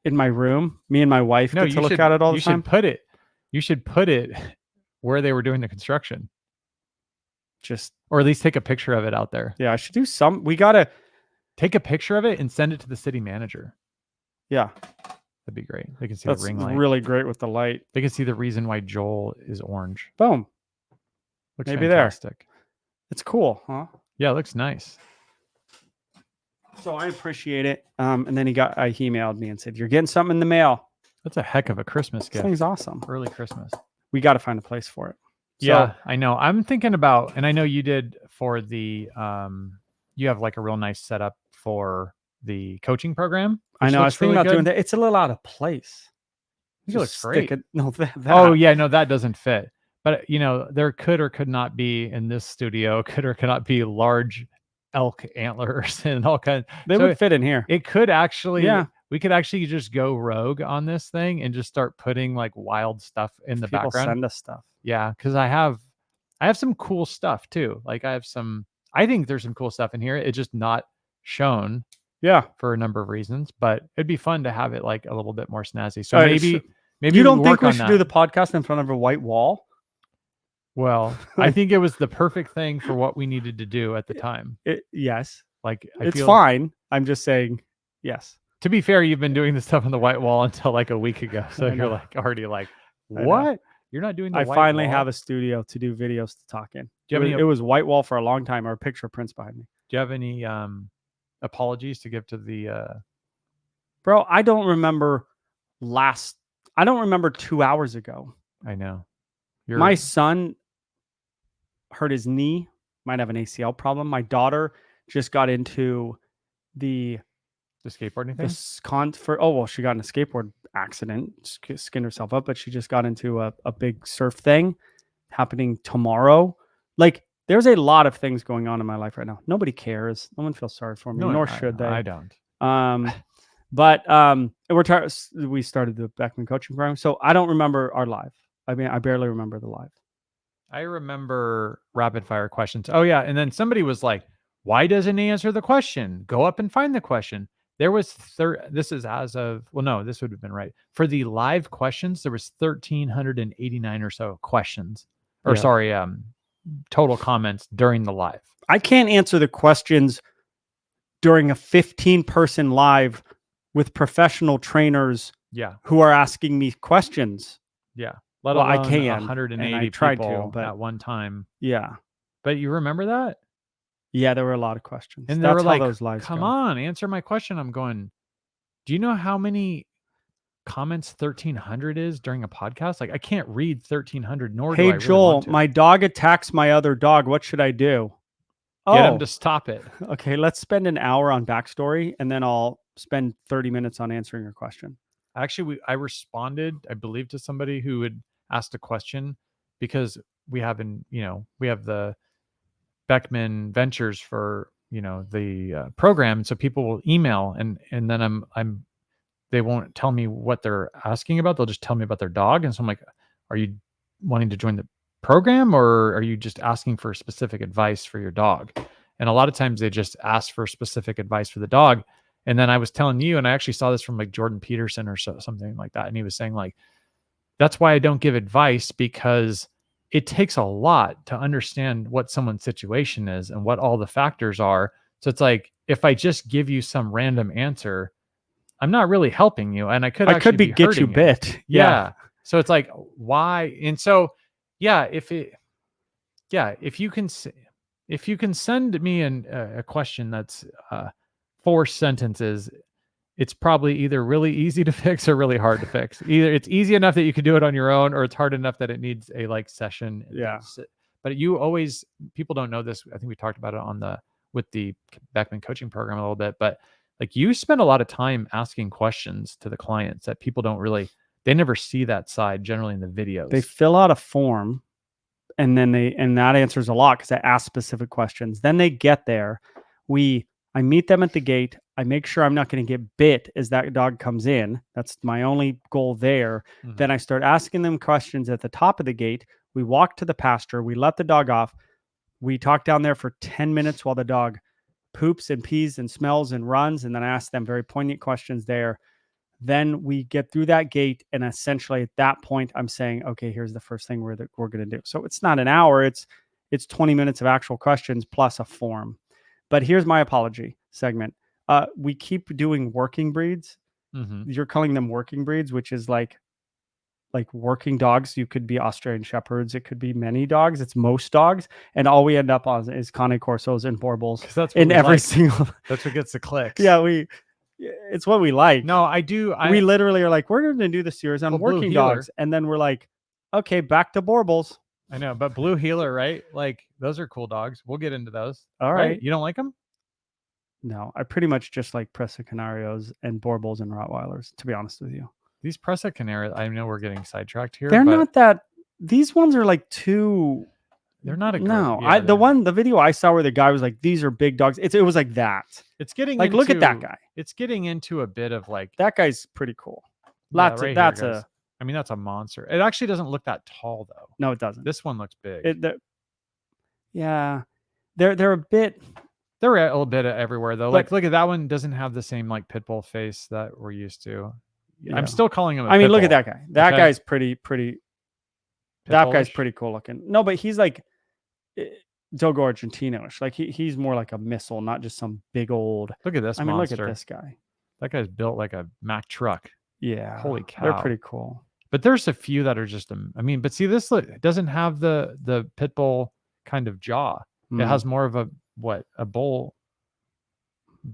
In my room, me and my wife get to look at it all the time. You should put it where they were doing the construction, Just, or at least take a picture of it out there. yeah, I should do some. We got to, Take a picture of it and send it to the city manager. yeah, That'd be great. They can see that's the ring light. really great with the light. They can see the reason why Joel is orange. Boom. Looks Maybe there. fantastic. It's cool, huh? Yeah, it looks nice. So I appreciate it. And then he emailed me and said, "You're getting something in the mail." That's a heck of a Christmas This gift. thing's awesome. Early Christmas. We got to find a place for it. So, Yeah, I know. I'm thinking about, and I know you did for the, you have like a real nice setup for the coaching program. I which know. I was looks thinking really about doing good. that. It's a little out of place. It Just looks stick great. it- no, that. Oh yeah, no, that doesn't fit. But there could or could not be in this studio, could or could not be large elk antlers and all kinds. They So would fit in here. It could actually, Yeah. we could actually just go rogue on this thing and just start putting like wild stuff in the People background. send us stuff. Yeah, because I have some cool stuff too. Like I think there's some cool stuff in here. It's just not shown Yeah. for a number of reasons, but it'd be fun to have it like a little bit more snazzy. So All right, maybe You don't think work we on should that. do the podcast in front of a white wall? Well, I think it was the perfect thing for what we needed to do at the time. Yes. Like It's fine. I'm just saying, yes. To be fair, you've been doing this stuff on the white wall until like a week ago, so I you're know. like already like, I know. what? You're not doing the I white finally wall? have a studio to do videos to talk in. Do you have any- It was white wall for a long time, or picture prints behind me. Do you have any apologies to give to the? Bro, I don't remember 2 hours ago. I know. My son hurt his knee, might have an ACL problem. My daughter just got into the skateboarding thing. she got in a skateboard accident, skinned herself up, but she just got into a big surf thing happening tomorrow. Like, there's a lot of things going on in my life right now. Nobody cares. No one feels sorry for me, nor should they. I don't. But we started the Beckman coaching program, so I don't remember our live. I mean, I barely remember the live. I remember rapid fire questions. Oh yeah, and then somebody was like, Why doesn't he answer the question? Go up and find the question. There was this is as of, well, no, this would have been right. For the live questions, there was 1,389 or so questions, or Yeah. sorry, total comments during the live. I can't answer the questions during a 15-person live with professional trainers Yeah. who are asking me questions. Yeah. Let Well, I alone can, 180 and I tried people to, but at one time. yeah. But you remember that? Yeah, there were a lot of questions. And they That's were how like, those lives come go. on, answer my question. I'm going, do you know how many comments 1,300 is during a podcast? Like, I can't read 1,300, nor do Hey, I really Joel, want to. my dog attacks my other dog. What should I do? Get him to stop it. Okay, let's spend an hour on backstory, and then I'll spend 30 minutes on answering your question. Actually, I responded, I believe, to somebody who had asked a question, because we have the Beckman Ventures for, the program. So people will email, and then they won't tell me what they're asking about. They'll just tell me about their dog. And so I'm like, are you wanting to join the program, or are you just asking for specific advice for your dog? And a lot of times they just ask for specific advice for the dog. And then I was telling you, and I actually saw this from like Jordan Peterson or something like that. And he was saying, like, that's why I don't give advice, because it takes a lot to understand what someone's situation is and what all the factors are. So it's like, if I just give you some random answer, I'm not really helping you, and I could be get you hurting bit. Yeah. So it's like, why? And so, if you can send me a question that's 4 sentences, it's probably either really easy to fix or really hard to fix. Either it's easy enough that you can do it on your own, or it's hard enough that it needs a session. Yeah. But people don't know this. I think we talked about it with the Beckman coaching program a little bit, but like, you spend a lot of time asking questions to the clients that people they never see that side generally in the videos. They fill out a form, and then that answers a lot, because I ask specific questions. Then they get there. I meet them at the gate. I make sure I'm not going to get bit as that dog comes in. That's my only goal there. Mhm. Then I start asking them questions at the top of the gate. We walk to the pasture. We let the dog off. We talk down there for 10 minutes while the dog poops and pees and smells and runs. And then I ask them very poignant questions there. Then we get through that gate, and essentially at that point, I'm saying, okay, here's the first thing we're going to do. So it's not an hour; it's 20 minutes of actual questions plus a form. But here's my apology segment. We keep doing working breeds. Mhm. You're calling them working breeds, which is like working dogs. You could be Australian Shepherds. It could be many dogs. It's most dogs, and all we end up on is Cane Corsos and Borbles. 'Cause that's what in we every like. single. That's what gets the clicks. Yeah, it's what we like. No, I do. We literally are like, we're going to do the series on Well, Blue working Heeler. dogs, and then we're like, okay, back to Borbles. I know, but Blue Heeler, right? Like, those are cool dogs. We'll get into those. All right. You don't like them? No, I pretty much just like Presa Canarios and Borbles and Rottweilers, to be honest with you. These Presa Canario, I know we're getting sidetracked here. They're but not that. These ones are like too. They're not a great, No, yeah, the video I saw where the guy was like, these are big dogs. It was like that. It's getting like, look at that guy. It's getting into a bit of like, That guy's pretty cool. yeah, That's right that's here, guys. a. I mean, that's a monster. It actually doesn't look that tall though. No, it doesn't. This one looks big. Yeah, they're a bit. They're a little bit everywhere though. But- Like, look at that one. Doesn't have the same like pit bull face that we're used to. Yeah. I'm still calling him. I mean, look at that guy. That Okay. guy's pretty. That guy's Pitbullish? pretty cool looking. No, but he's like Dogo Argentino-ish. Like he's more like a missile, not just some big old. Look at this I mean, monster. look at this guy. That guy's built like a Mack truck. Yeah, Holy cow. they're pretty cool. But there's a few that are just, I mean, but see, this doesn't have the pit bull kind of jaw. Mm. It has more of a bull.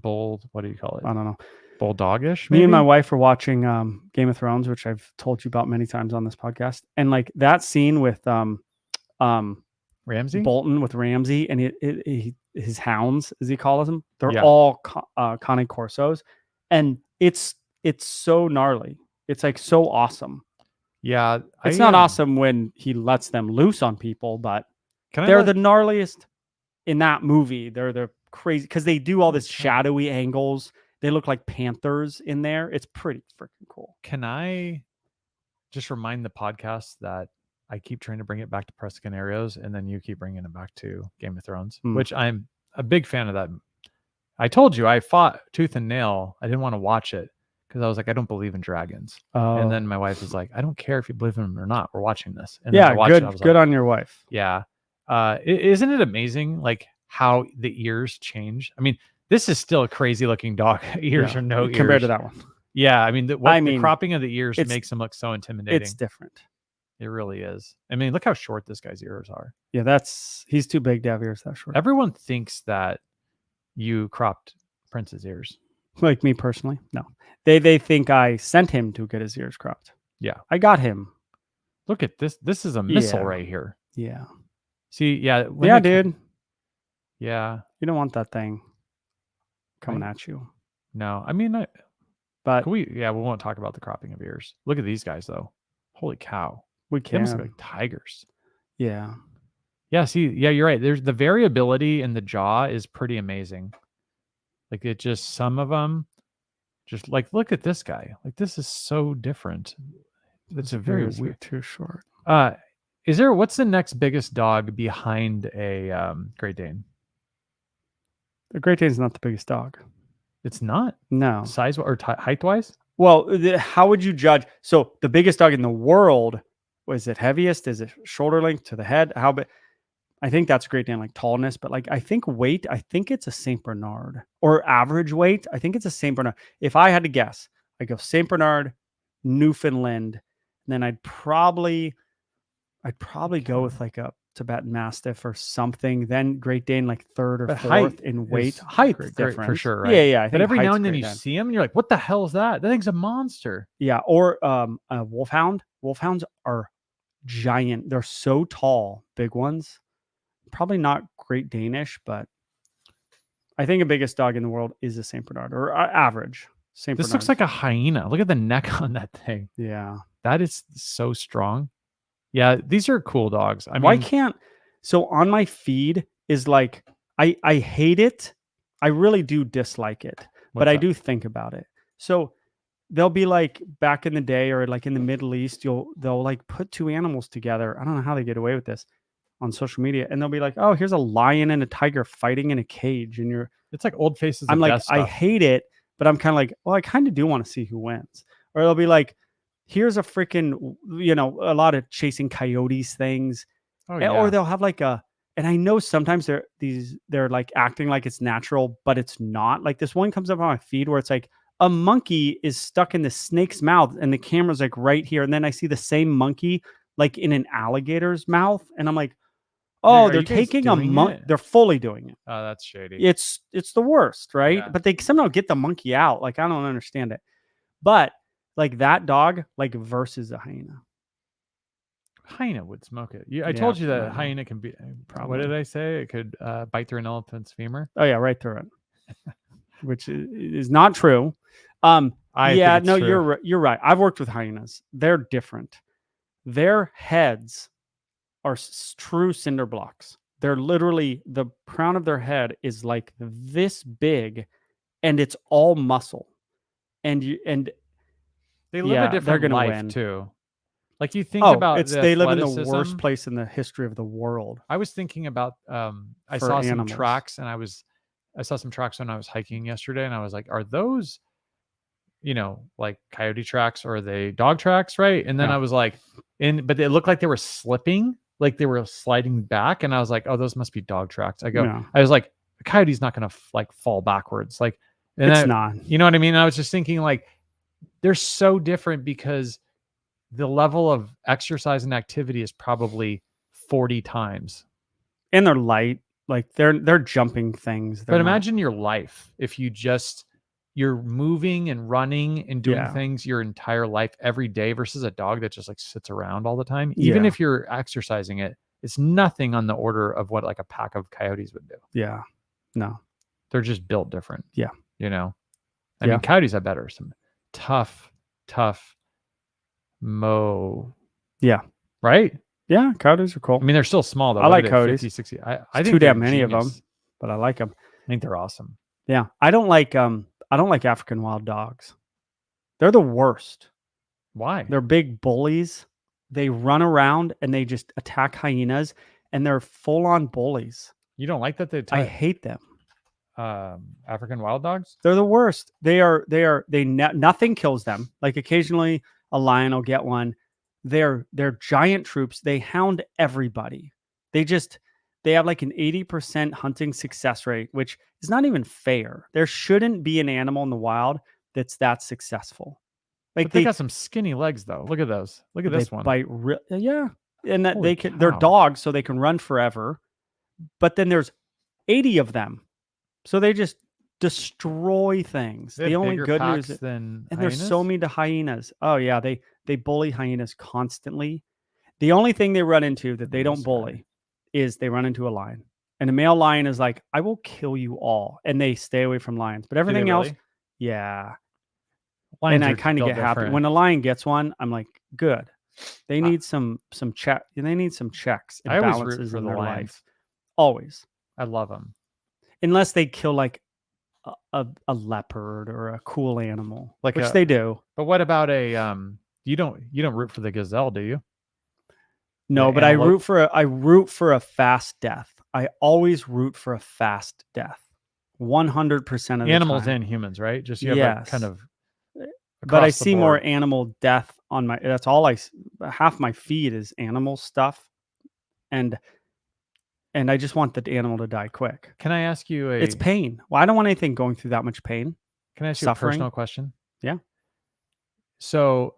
What do you call it? I don't know. Bulldogish. Me and my maybe? wife were watching Game of Thrones, which I've told you about many times on this podcast, and like that scene with Ramsey. Bolton with Ramsey and his hounds, as he calls them, they're Yeah. all Cane Corsos, and it's so gnarly. It's like so awesome. Yeah, It's not awesome when he lets them loose on people, but Can they're the gnarliest in that movie. They're crazy because they do all this Okay. shadowy angles. They look like panthers in there. It's pretty freaking cool. Can I just remind the podcast that I keep trying to bring it back to Presa Canarios, and then you keep bringing it back to Game of Thrones, Hmm. which I'm a big fan of that. I told you I fought tooth and nail. I didn't want to watch it because I was like, I don't believe in dragons. And then my wife was like, I don't care if you believe in them or not. We're watching this. And then I watched it. I was good like, on your wife. yeah. Isn't it amazing like how the ears change? I mean, this is still a crazy looking dog. Ears or no ears compared to that one. Yeah, I mean, the cropping of the ears makes them look so intimidating. It's different. It really is. I mean, look how short this guy's ears are. Yeah, he's too big to have ears that short. Everyone thinks that you cropped Prince's ears. Like me personally, no. They think I sent him to get his ears cropped. Yeah, I got him. Look at this. This is a missile right here. Yeah. See, yeah, dude. Yeah, you don't want that thing coming at you. No, I mean, but we won't talk about the cropping of ears. Look at these guys though. Holy cow, we can. They look like tigers. Yeah. Yeah. See, yeah, you're right. There's the variability in the jaw is pretty amazing. Like it just some of them, just like look at this guy. Like this is so different. That's a very weird. Too short. What's the next biggest dog behind a Great Dane? The Great Dane is not the biggest dog. It's not? No. Size or height wise? Well, how would you judge? So the biggest dog in the world, was it heaviest? Is it shoulder length to the head? How big? I think that's Great Dane, like tallness, but like I think weight, I think it's a Saint Bernard or average weight. I think it's a Saint Bernard. If I had to guess, I go Saint Bernard, Newfoundland, and then I'd probably go with like a Tibetan Mastiff or something. Then Great Dane, like third or fourth in weight. Height different for sure, right? Yeah. But every now and then you see him, and you're like, "What the hell is that? That thing's a monster." Yeah, or a wolfhound. Wolfhounds are giant. They're so tall, big ones. Probably not Great Danish, but I think the biggest dog in the world is a Saint Bernard or average. Saint Bernard. This looks like a hyena. Look at the neck on that thing. Yeah, that is so strong. Yeah, these are cool dogs. I mean, why can't? So on my feed is like I hate it. I really do dislike it, but I do think about it. So they'll be like back in the day or like in the Middle East, they'll like put two animals together. I don't know how they get away with this on social media, and they'll be like, "Oh, here's a lion and a tiger fighting in a cage," and it's like old faces. I'm like, I hate it, but I'm kind of like, well, I kind of do want to see who wins. Or they'll be like, here's a freaking, a lot of chasing coyotes things. Oh, yeah. Or they'll have like and I know sometimes they're like acting like it's natural, but it's not. Like this one comes up on my feed where it's like a monkey is stuck in the snake's mouth and the camera's like right here. And then I see the same monkey like in an alligator's mouth. And I'm like, oh, they're taking a monkey. They're fully doing it. Oh, that's shady. It's the worst, right? Yeah. But they somehow get the monkey out. Like, I don't understand it. But like that dog, like versus a hyena. Hyena would smoke it. I told you that hyena can be. What did I say? It could bite through an elephant's femur. Oh yeah, right through it, which is not true. You're right. I've worked with hyenas. They're different. Their heads are true cinder blocks. They're literally, the crown of their head is like this big, and it's all muscle. And they live a different life too. Like you think about they live in the worst place in the history of the world. I was thinking about I saw some tracks, and I saw some tracks when I was hiking yesterday, and I was like, are those like coyote tracks or are they dog tracks, right? And then I was like, but they looked like they were slipping, like they were sliding back, and I was like, oh, those must be dog tracks. I was like, a coyote's not gonna like fall backwards, like, and it's not. You know what I mean? And I was just thinking like they're so different because the level of exercise and activity is probably 40 times. And they're light. Like they're jumping things. But imagine your life if you're moving and running and doing things your entire life every day versus a dog that just like sits around all the time. Even if you're exercising it, it's nothing on the order of what like a pack of coyotes would do. Yeah. No. They're just built different. Yeah. I mean, coyotes have better. Some tough mo. Yeah. Right? Yeah, coyotes are cool. I mean, they're still small though. I like coyotes. 50, 60. I think too damn many of them, but I like them. I think they're awesome. Yeah. I don't like African wild dogs. They're the worst. Why? They're big bullies. They run around and they just attack hyenas, and they're full on bullies. You don't like that they I hate them. African wild dogs? They're the worst. Nothing kills them. Like occasionally a lion will get one. They're giant troops. They hound everybody. They have like an 80% hunting success rate, which is not even fair. There shouldn't be an animal in the wild that's that successful. Like But they got some skinny legs though. Look at those. Look at they this one. bite yeah. And that Holy they're cow. dogs, so they can run forever. But then there's 80 of them. So they just destroy things. They The have only bigger good packs news, than and they're so hyenas? mean to hyenas. Oh yeah, they bully hyenas constantly. The only thing they run into that Look they at don't this bully guy. is they run into a lion. And a male lion is like, I will kill you all. And they stay away from lions. But Do they everything else, really? yeah. Lions And I are kind of built get happy. different. When a lion gets one, I'm like, good. They I- need some check. They need some checks and I always root balances for in the their lions. life. Always. I love them. Unless they kill like a leopard or a cool animal, Like which they do. But what about a you don't root for the gazelle, do you? No, The but I antelope? root for a fast death. I always root for a fast death. 100% of the Animals time. and humans, right? Just you have a kind Yes. of But I across the see more board. animal death on my. That's all half my feed is animal stuff, and I just want the animal to die quick. Can I ask you It's pain. Well, I don't want anything going through that much pain. Can I ask you a Suffering. personal question? Yeah. So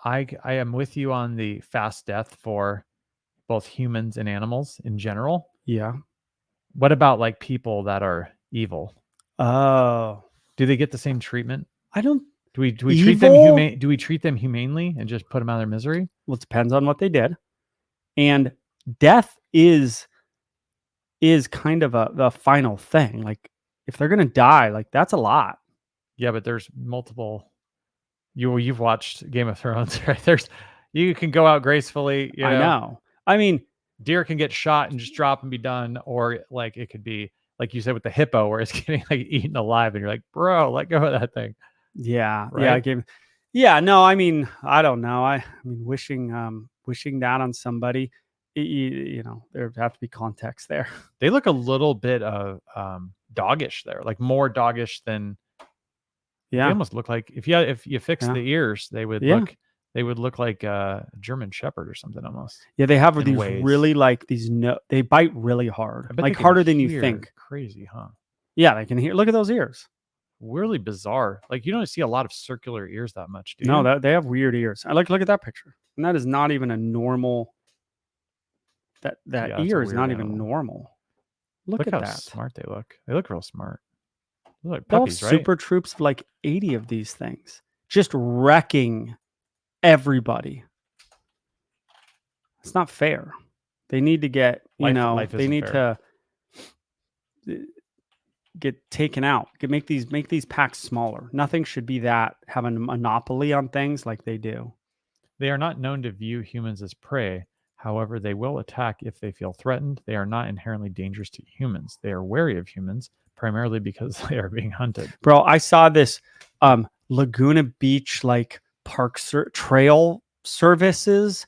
I am with you on the fast death for both humans and animals in general. Yeah. What about like people that are evil? Oh, Do they get the same treatment? I don't. Do we treat them Evil? Do we treat them humanely and just put them out of their misery? Well, it depends on what they did, and death is kind of the final thing. Like if they're gonna die, like that's a lot. Yeah, but there's multiple. You've watched Game of Thrones, right? You can go out gracefully. I know. I mean, deer can get shot and just drop and be done, or like it could be like you said with the hippo, where it's getting like eaten alive, and you're like, bro, let go of that thing. yeah, Right? yeah. No, I mean, I don't know. I mean, wishing that on somebody, you know, there'd have to be context there. They look a little bit of doggish there, like more doggish than. They Yeah, almost look like if you fix Yeah. the ears, they would Yeah. look like a German Shepherd or something almost. yeah. They have in these ways. really like these. No, they bite really hard, I bet like they can harder than you hear. think. Crazy, huh? Yeah, they can hear. Look at those ears. Really bizarre. Like you don't see a lot of circular ears that much, do you? No, they have weird ears. I look at that picture, and that is not even a normal. That Yeah, it's a ear is weird not even animal. normal. Look at how that. smart they look. They look real smart. They look like They'll have puppies, right? super troops of like 80 of these things, just wrecking everybody. It's not fair. They need to get, Life they isn't need fair. to get taken out. Make these packs smaller. Nothing should be have a monopoly on things like they do. They are not known to view humans as prey. However, they will attack if they feel threatened. They are not inherently dangerous to humans. They are wary of humans, primarily because they are being hunted. Bro, I saw this Laguna Beach like park trail services,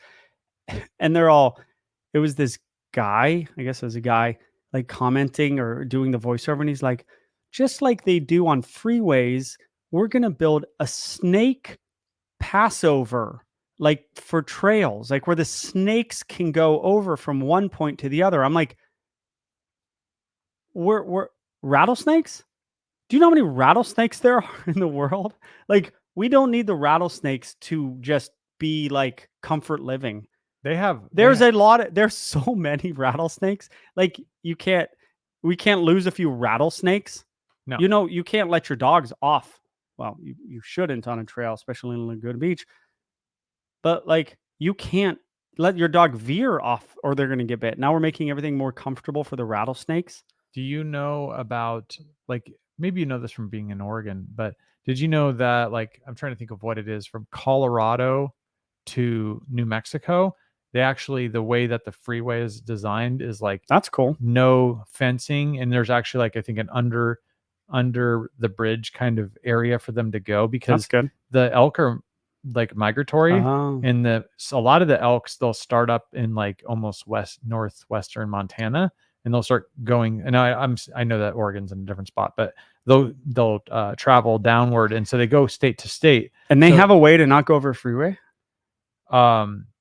and it was this guy, I guess it was a guy, like commenting or doing the voiceover, and he's like, just like they do on freeways, we're gonna build a snake passover, like for trails, like where the snakes can go over from one point to the other. I'm like, we're rattlesnakes? Do you know how many rattlesnakes there are in the world? Like, we don't need the rattlesnakes to just be like comfort living. There's so many rattlesnakes. Like, we can't lose a few rattlesnakes. No. You know, you can't let your dogs off. Well, you shouldn't on a trail, especially in Laguna Beach. But like, you can't let your dog veer off or they're going to get bit. Now we're making everything more comfortable for the rattlesnakes. Do you know about, like, maybe you know this from being in Oregon, but did you know that, like, I'm trying to think of what it is, from Colorado to New Mexico, the way that the freeway is designed is like, that's cool. No fencing. And there's actually like, I think an under the bridge kind of area for them to go, because that's good. The elk are like migratory, and a lot of the elks, they'll start up in like almost northwestern Montana, and they'll start going. And I know that Oregon's in a different spot, but they'll travel downward, and so they go state to state. And they have a way to not go over a freeway.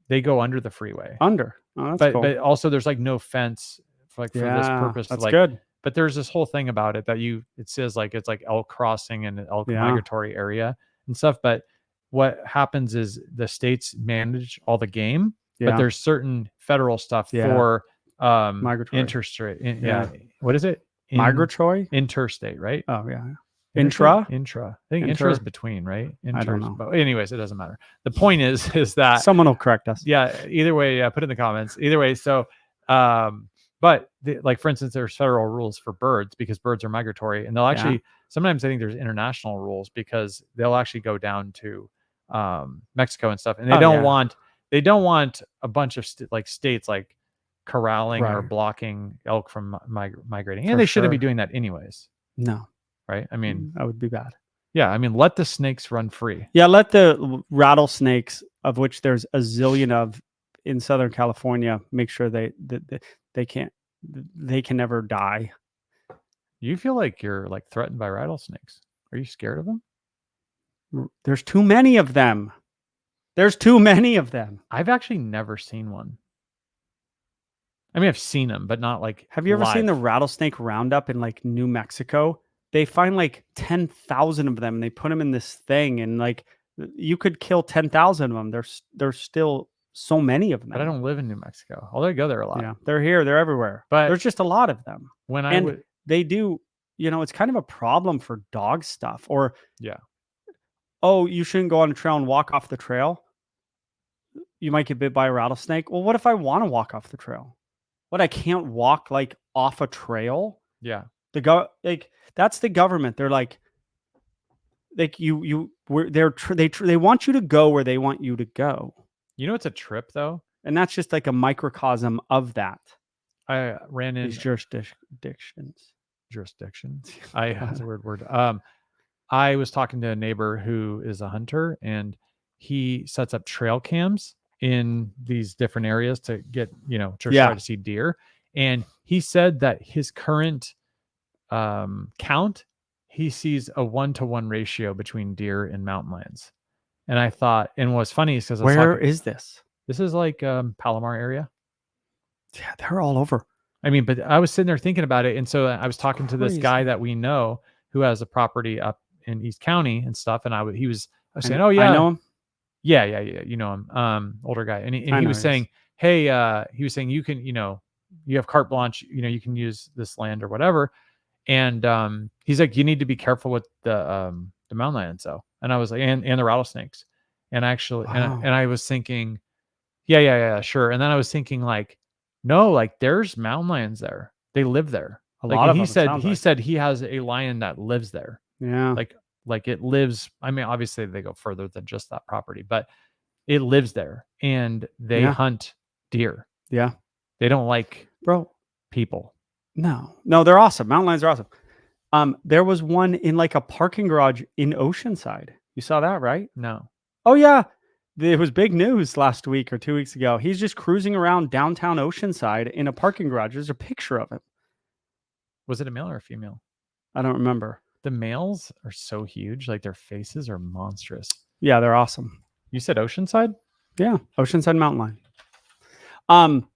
They go under the freeway. Under. Oh, that's cool. But also there's like no fence for this purpose. That's good. But there's this whole thing about it that it says like it's like elk crossing and elk migratory area and stuff. But what happens is the states manage all the game, but there's certain federal stuff for migratory. interstate. What is it? Migratory? Interstate, right? Oh yeah. Intra. I think intra is between, right? I don't know. But anyways, it doesn't matter. The point is that someone will correct us. Yeah. Either way, put it in the comments. Either way. So, but like for instance, there's federal rules for birds because birds are migratory, and they'll actually sometimes I think there's international rules because they'll actually go down to Mexico and stuff, and they don't want a bunch of states like corralling or blocking elk from migrating, and they shouldn't be doing that anyways. No. Right? I mean, that would be bad. Yeah, I mean, let the snakes run free. Yeah, let the rattlesnakes, of which there's a zillion of in Southern California, make sure they can never die. You feel like you're like threatened by rattlesnakes. Are you scared of them? There's too many of them. I've actually never seen one. I mean, I've seen them, but not like. Have you ever seen the rattlesnake roundup in like New Mexico? They find like 10,000 of them and they put them in this thing, and like you could kill 10,000 of them. There's still so many of them. But I don't live in New Mexico. Although I go there a lot. Yeah, they're here. They're everywhere. But there's just a lot of them. They do, it's kind of a problem for dog stuff. Or oh, you shouldn't go on a trail and walk off the trail. You might get bit by a rattlesnake. Well, what if I want to walk off the trail? What, I can't walk like off a trail? Yeah. That's the government. They're like they want you to go where they want you to go. It's a trip though, and that's just like a microcosm of that. I ran in these jurisdictions. That's a weird word. I was talking to a neighbor who is a hunter, and he sets up trail cams in these different areas to get try to see deer. And he said that his current count, he sees a 1-to-1 ratio between deer and mountain lions. And I thought, and what's funny is because where is this? This is like Palomar area. Yeah, they're all over. I mean, but I was sitting there thinking about it, and so I was talking to this guy that we know who has a property up in East County and stuff, and I was saying, oh yeah, I know him. Yeah, you know him, older guy, and he was saying, hey, he was saying you can, you have carte blanche, you can use this land or whatever. And he's like, you need to be careful with the mountain lions though. And I was like, and the rattlesnakes. And actually, and I was thinking, yeah, sure. And then I was thinking like, no, like there's mountain lions there. They live there. A lot of them. He said he has a lion that lives there. Yeah. Like it lives. I mean, obviously they go further than just that property, but it lives there, and they hunt deer. Yeah. They don't like people. No, they're awesome. Mountain lions are awesome. There was one in like a parking garage in Oceanside. You saw that, right? No. Oh yeah. It was big news last week or 2 weeks ago. He's just cruising around downtown Oceanside in a parking garage. There's a picture of him. Was it a male or a female? I don't remember. The males are so huge. Like their faces are monstrous. Yeah, they're awesome. You said Oceanside? Yeah. Oceanside mountain lion.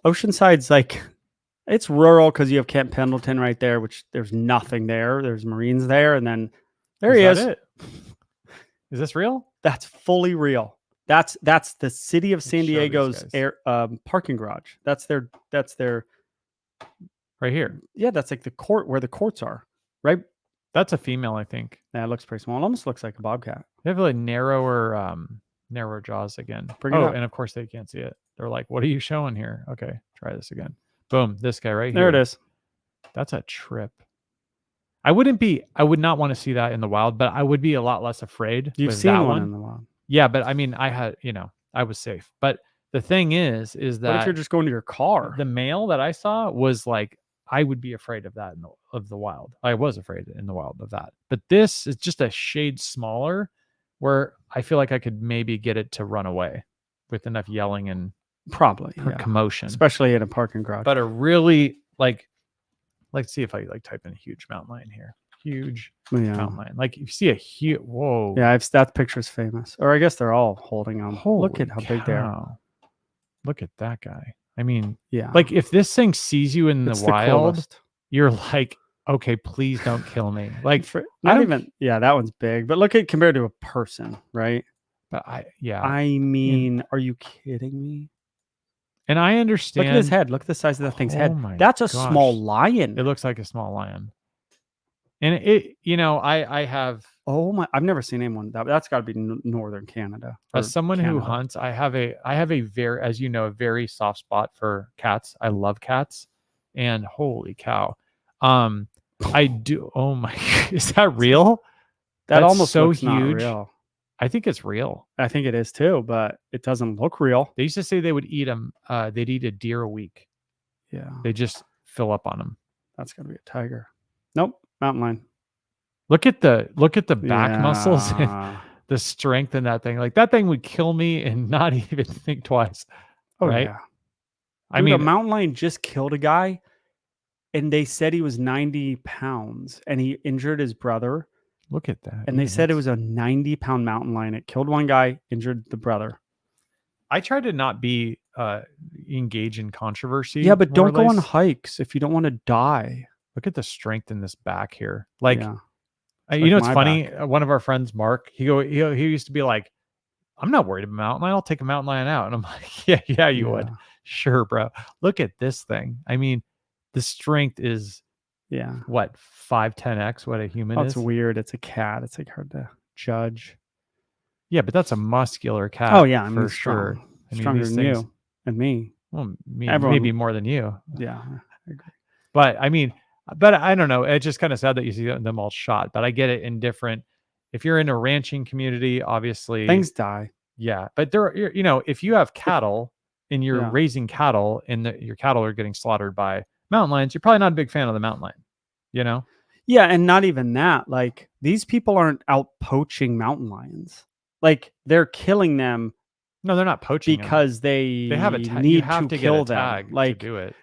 Oceanside's like, it's rural because you have Camp Pendleton right there, which there's nothing there. There's Marines there. And then there he is. Is this real? That's fully real. That's the city of San Diego's parking garage. That's their right here. Yeah, that's like the court where the courts are, right? That's a female, I think. Yeah, it looks pretty small. It almost looks like a bobcat. They have like narrower jaws again. And of course they can't see it. They're like, what are you showing here? Okay, try this again. Boom, this guy right here. There it is. That's a trip. I would not want to see that in the wild, but I would be a lot less afraid. You've seen one in the wild. Yeah, but I mean, I was safe. But the thing is that what if you're just going to your car? The male that I saw was like, I would be afraid of that of the wild. I was afraid in the wild of that. But this is just a shade smaller, where I feel like I could maybe get it to run away with enough yelling and probably commotion, especially in a parking garage. But a really, like, let's see if I like type in a huge mountain lion here. Huge Yeah. mountain lion. Like you see a huge, whoa. Yeah, that picture's famous. Or I guess they're all holding them. Look Holy at how big they are. cow. Look at that guy. I mean, Yeah. like if this thing sees you in the It's wild, coolest. you're like, okay, please don't kill me. Like Not even, yeah, that one's big. But look at compared to a person, right? But I mean, are you kidding me? and I Look understand. at his head. Look at the size of that thing's Oh head. my That's a gosh. small lion. It looks like a small lion. And it, you know, I have, Oh my! I've never seen anyone that's got to be northern Canada. as someone who Canada. hunts, I have a very, as you know, a very soft spot for cats. I love cats, and holy cow, I do. Oh my, is that real? That That's almost so looks huge. not real. I think it's real. I think it is too, but it doesn't look real. They used to say they would eat them. They'd eat a deer a week. Yeah, They just fill up on them. that's got to be a tiger. Nope, mountain lion. Look at the back muscles and Yeah. the strength in that thing. Like that thing would kill me and not even think twice. Oh right? yeah. I Dude, mean, a mountain lion just killed a guy, and they said he was 90 pounds, and he injured his brother. look at that. And they Even said it that's- was a 90-pound mountain lion. It killed one guy, injured the brother. I try to not be engage in controversy. Yeah, but more or don't go on less. hikes if you don't want to die. Look at the strength in this back here. Like, Yeah. you know, like it's my funny. back. One of our friends, Mark, he used to be like, "I'm not worried about a mountain lion. I'll take a mountain lion out." And I'm like, "Yeah, you would, Yeah. sure, bro. Look at this thing. I mean, the strength is Yeah. what 5-10x what a human Oh, is. it's weird. It's a cat. It's like hard to judge. Yeah, but that's a muscular cat. Oh yeah, I mean for sure. strong. I mean, Stronger these than things. you and me. Well, Everyone- maybe more than you. Yeah, I agree. But I mean, but I don't know. It's just kind of sad that you see them all shot. But I get it in different. If you're in a ranching community, obviously Things die. Yeah, but you know, if you have cattle and you're Yeah. raising cattle and your cattle are getting slaughtered by mountain lions, you're probably not a big fan of the mountain lion. You know? Yeah, and not even that. Like these people aren't out poaching mountain lions. Like they're killing them No, they're not poaching 'em. because they They have a tag. need You have to kill get a them. tag Like to do it.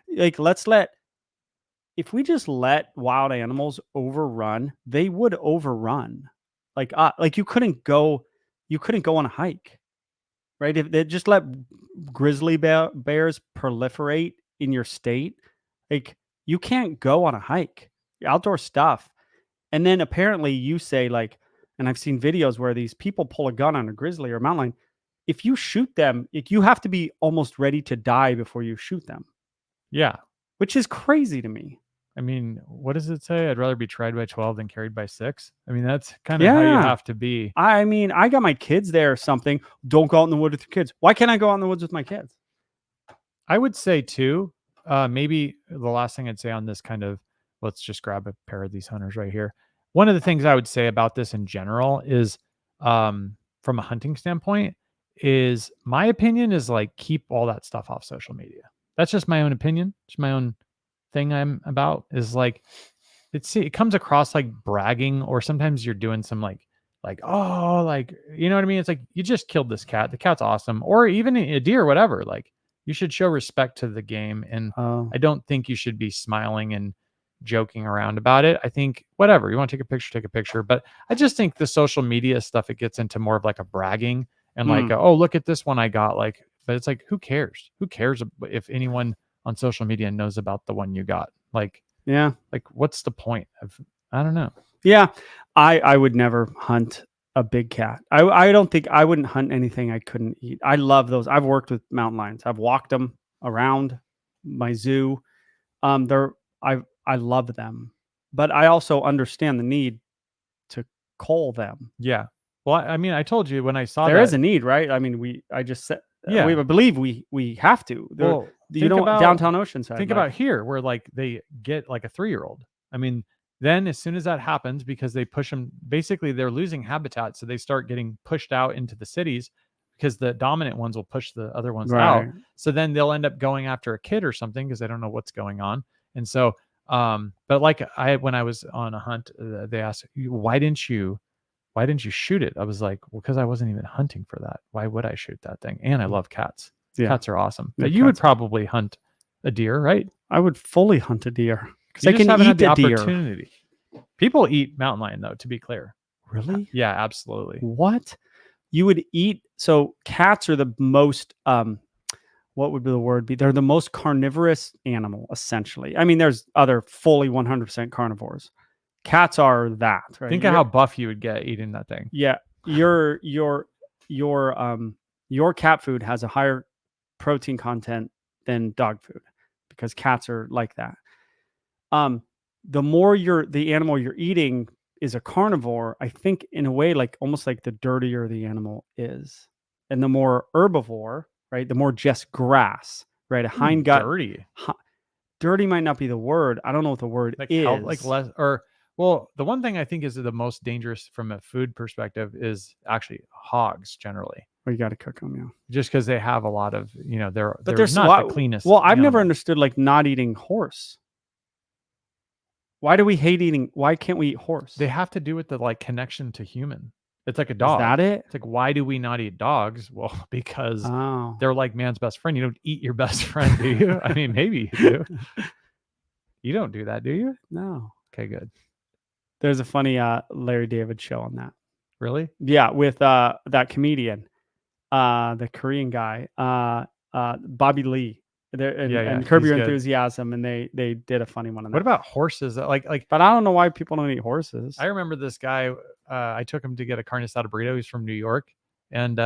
if we just let wild animals overrun, they would overrun. Like you couldn't go on a hike, right? If they just let grizzly bears proliferate in your state, like you can't go on a hike. Outdoor stuff. And then apparently you say like, and I've seen videos where these people pull a gun on a grizzly or a mountain lion. If you shoot them, you have to be almost ready to die before you shoot them, Yeah. which is crazy to me. I mean, what does it say? I'd rather be tried by 12 than carried by 6. I mean, that's kind of how you Yeah. have to be. I mean, I got my kids there or something. Don't go out in the woods with your kids. Why can't I go out in the woods with my kids? I would say too, maybe the last thing I'd say on this kind of, let's just grab a pair of these hunters right here. One of the things I would say about this in general is, from a hunting standpoint, is my opinion is like keep all that stuff off social media. That's just my own opinion. It's my own thing I'm about is like, it comes across like bragging, or sometimes you're doing some oh, like, you know what I mean? It's like, you just killed this cat. The cat's awesome. Or even a deer, whatever. Like, you should show respect to the game. And I don't think you should be smiling and joking around about it. I think whatever, you want to take a picture. But I just think the social media stuff, it gets into more of like a bragging and like, oh, look at this one I got. Like, but it's like, who cares? Who cares if anyone on social media knows about the one you got? Like, yeah. Like, what's the point of, I don't know. Yeah. I would never hunt a big cat. I don't think I wouldn't hunt anything I couldn't eat. I love those. I've worked with mountain lions. I've walked them around my zoo. I love them, but I also understand the need to cull them. Yeah. Well, I mean, I told you when I saw There is a need, right? I mean, I just said, Yeah. I believe we have to. Well, you know, downtown Oceanside. Think about here where like they get like a 3-year-old. I mean, then as soon as that happens, because they push them, basically they're losing habitat. So they start getting pushed out into the cities because the dominant ones will push the other ones out. Right. So then they'll end up going after a kid or something because they don't know what's going on. And so, but like when I was on a hunt, they asked, why didn't you shoot it? I was like, well, because I wasn't even hunting for that. Why would I shoot that thing? And I love cats. Yeah. Cats are awesome. Yeah, But you would cats- probably hunt a deer, right? I would fully hunt a deer because You I just can haven't had eat the a deer. opportunity. People eat mountain lion though, to be clear. Really? Yeah, absolutely. What? You would eat? So cats are the most what would the word be? They're the most carnivorous animal, essentially. I mean, there's other fully 100% carnivores. Cats are that, right? Think of how buff you would get eating that thing. Yeah, your cat food has a higher protein content than dog food because cats are like that. The more the animal you're eating is a carnivore, I think in a way, like almost like the dirtier the animal is, and the more herbivore, right? The more just grass, right? A hind gut. Dirty. Dirty might not be the word. I don't know what the word Like is. like less or well, the one thing I think is the most dangerous from a food perspective is actually hogs generally. Well, you got to cook them, yeah. Just because they have a lot of, they're there's not the cleanest. Well, I've never animal. understood like not eating horse. Why do we hate eating? Why can't we eat horse? They have to do with the like connection to human. It's like a dog. Is that it? It's like, why do we not eat dogs? Well, because Oh, they're like man's best friend. You don't eat your best friend, do you? I mean, maybe you do. You don't do that, do you? no. Okay, good. There's a funny Larry David show on that. Really? Yeah, with that comedian, the Korean guy, Bobby Lee. And Curb he's Your good. Enthusiasm, and they did a funny one on that. What about horses? Like, But I don't know why people don't eat horses. I remember this guy. I took him to get a carne asada burrito. He's from New York, and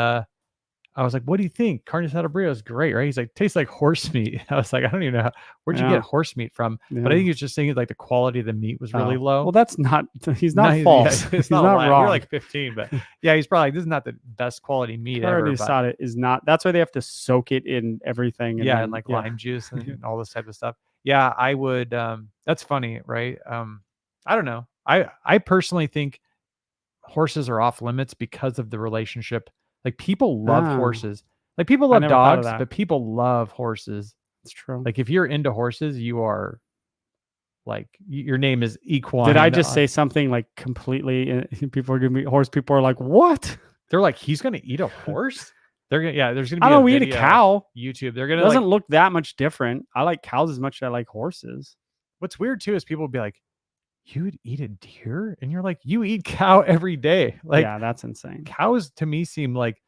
I was like, "What do you think? Carne asada burrito is great, right?" He's like, "Tastes like horse meat." I was like, "I don't even know where'd you Yeah. get horse meat from?" Yeah. But I think he was just saying like the quality of the meat was really low. Well, that's not. He's not No, false. yeah, he's not not lying. wrong. We're like 15, but yeah, he's probably like, this is not the best quality meat Carne ever. But asada is not. That's why they have to soak it in everything. yeah, then, and like lime juice and all this type of stuff. Yeah, I would. That's funny, right? I don't know. I personally think horses are off limits because of the relationship. Like people love Ah. horses. Like people I love never thought of dogs, that. but people love horses. It's true. Like if you're into horses, you are like your name is equine. Did I just say something like completely? People are gonna be horse. People are like, what? They're like, he's gonna eat a horse. They're gonna there's gonna be I don't know. We eat video, a cow. YouTube. They're It gonna doesn't like, look that much different. I like cows as much as I like horses. what's weird too is people will be like, you would eat a deer? And you're like, you eat cow every day. Like Yeah, that's insane. cows to me seem like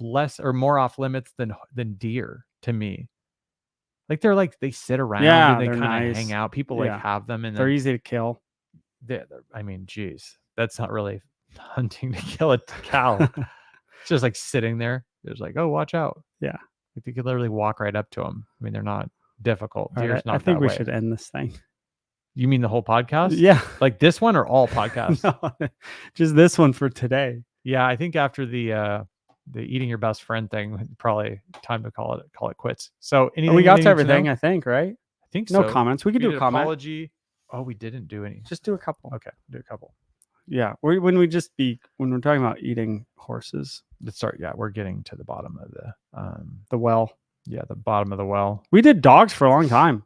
less or more off limits than deer to me. Like they sit around and they they're kind of nice. hang out. People like have them and They're easy to kill. I mean, geez, that's not really hunting to kill a cow. It's just like sitting there. It's like, oh, watch out. Yeah. Like you could literally walk right up to them. I mean, they're not difficult. All right, Deer's not I think that we way. should end this thing. You mean the whole podcast? Yeah. Like this one or all podcasts? No, just this one for today. Yeah, I think after the eating your best friend thing, probably time to call it quits. So We got to anything everything, know? I think, right? I think No so. comments. We could do did a comment. apology. Oh, we didn't do any. Just do a couple. Okay, do a couple. Yeah. When we're talking about eating horses. Let's start. Yeah, we're getting to the bottom of The well. Yeah, the bottom of the well. We did dogs for a long time.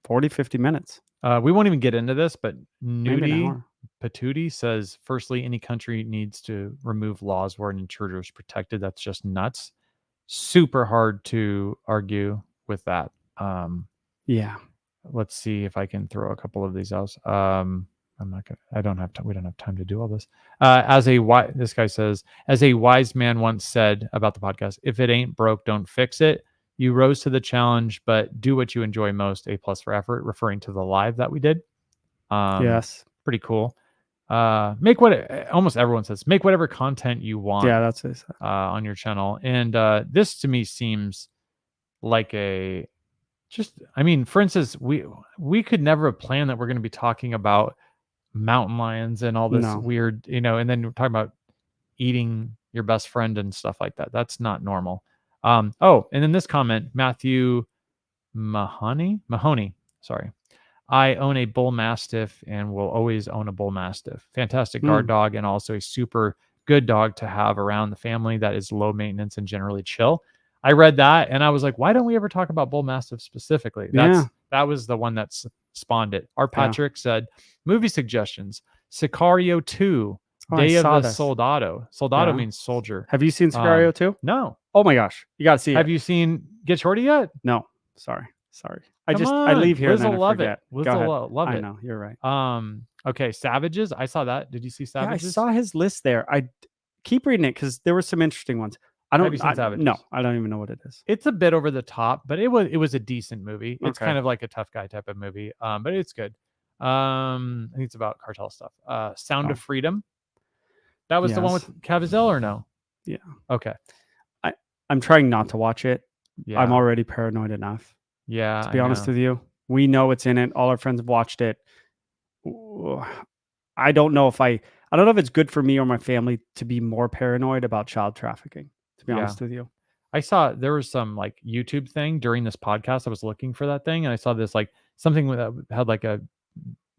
40, 50 minutes. We won't even get into this, but Maybe an Nudie hour. Patootie says, firstly, any country needs to remove laws where an intruder is protected. That's just nuts. Super hard to argue with that. Yeah. Let's see if I can throw a couple of these out. We don't have time to do all this. This guy says, as a wise man once said about the podcast, if it ain't broke, don't fix it. You rose to the challenge, but do what you enjoy most. A+ for effort, referring to the live that we did. Yes. Pretty cool. Almost everyone says, make whatever content you want. Yeah, that's it. On your channel. And this to me seems like for instance, we could never have planned that we're going to be talking about mountain lions and all this weird, and then we're talking about eating your best friend and stuff like that. That's not normal. And then this comment, Matthew Mahoney, sorry. I own a bull mastiff and will always own a bull mastiff. Fantastic guard dog and also a super good dog to have around the family that is low maintenance and generally chill. I read that and I was like, why don't we ever talk about bull mastiff specifically? That was the one that spawned it. Our Patrick said, movie suggestions, Sicario 2, Day of the Soldado. Soldado means soldier. Have you seen Sicario 2? No. Oh my gosh. You got to see it. Have you seen Get Shorty yet? No. Sorry. Sorry. Come I on, leave here Liz and then will I love forget. it. Liz Go ahead. will love I it. know, you're right. Okay, Savages. I saw that. Did you see Yeah, I Savages? saw his list there. I keep reading it because there were some interesting ones. Have you seen Savages? No, I don't even know what it is. It's a bit over the top, but it was a decent movie. It's Okay. kind of like a tough guy type of movie, but it's good. I think it's about cartel stuff. Sound of Freedom. That was the one Yes. with Caviezel, or no? Yeah. Okay. I'm trying not to watch it. Yeah. I'm already paranoid enough. Yeah. To be honest with you, we know it's in it. All our friends have watched it. I don't know if it's good for me or my family to be more paranoid about child trafficking, to be honest with you. I saw there was some like YouTube thing during this podcast. I was looking for that thing and I saw this like something that had like a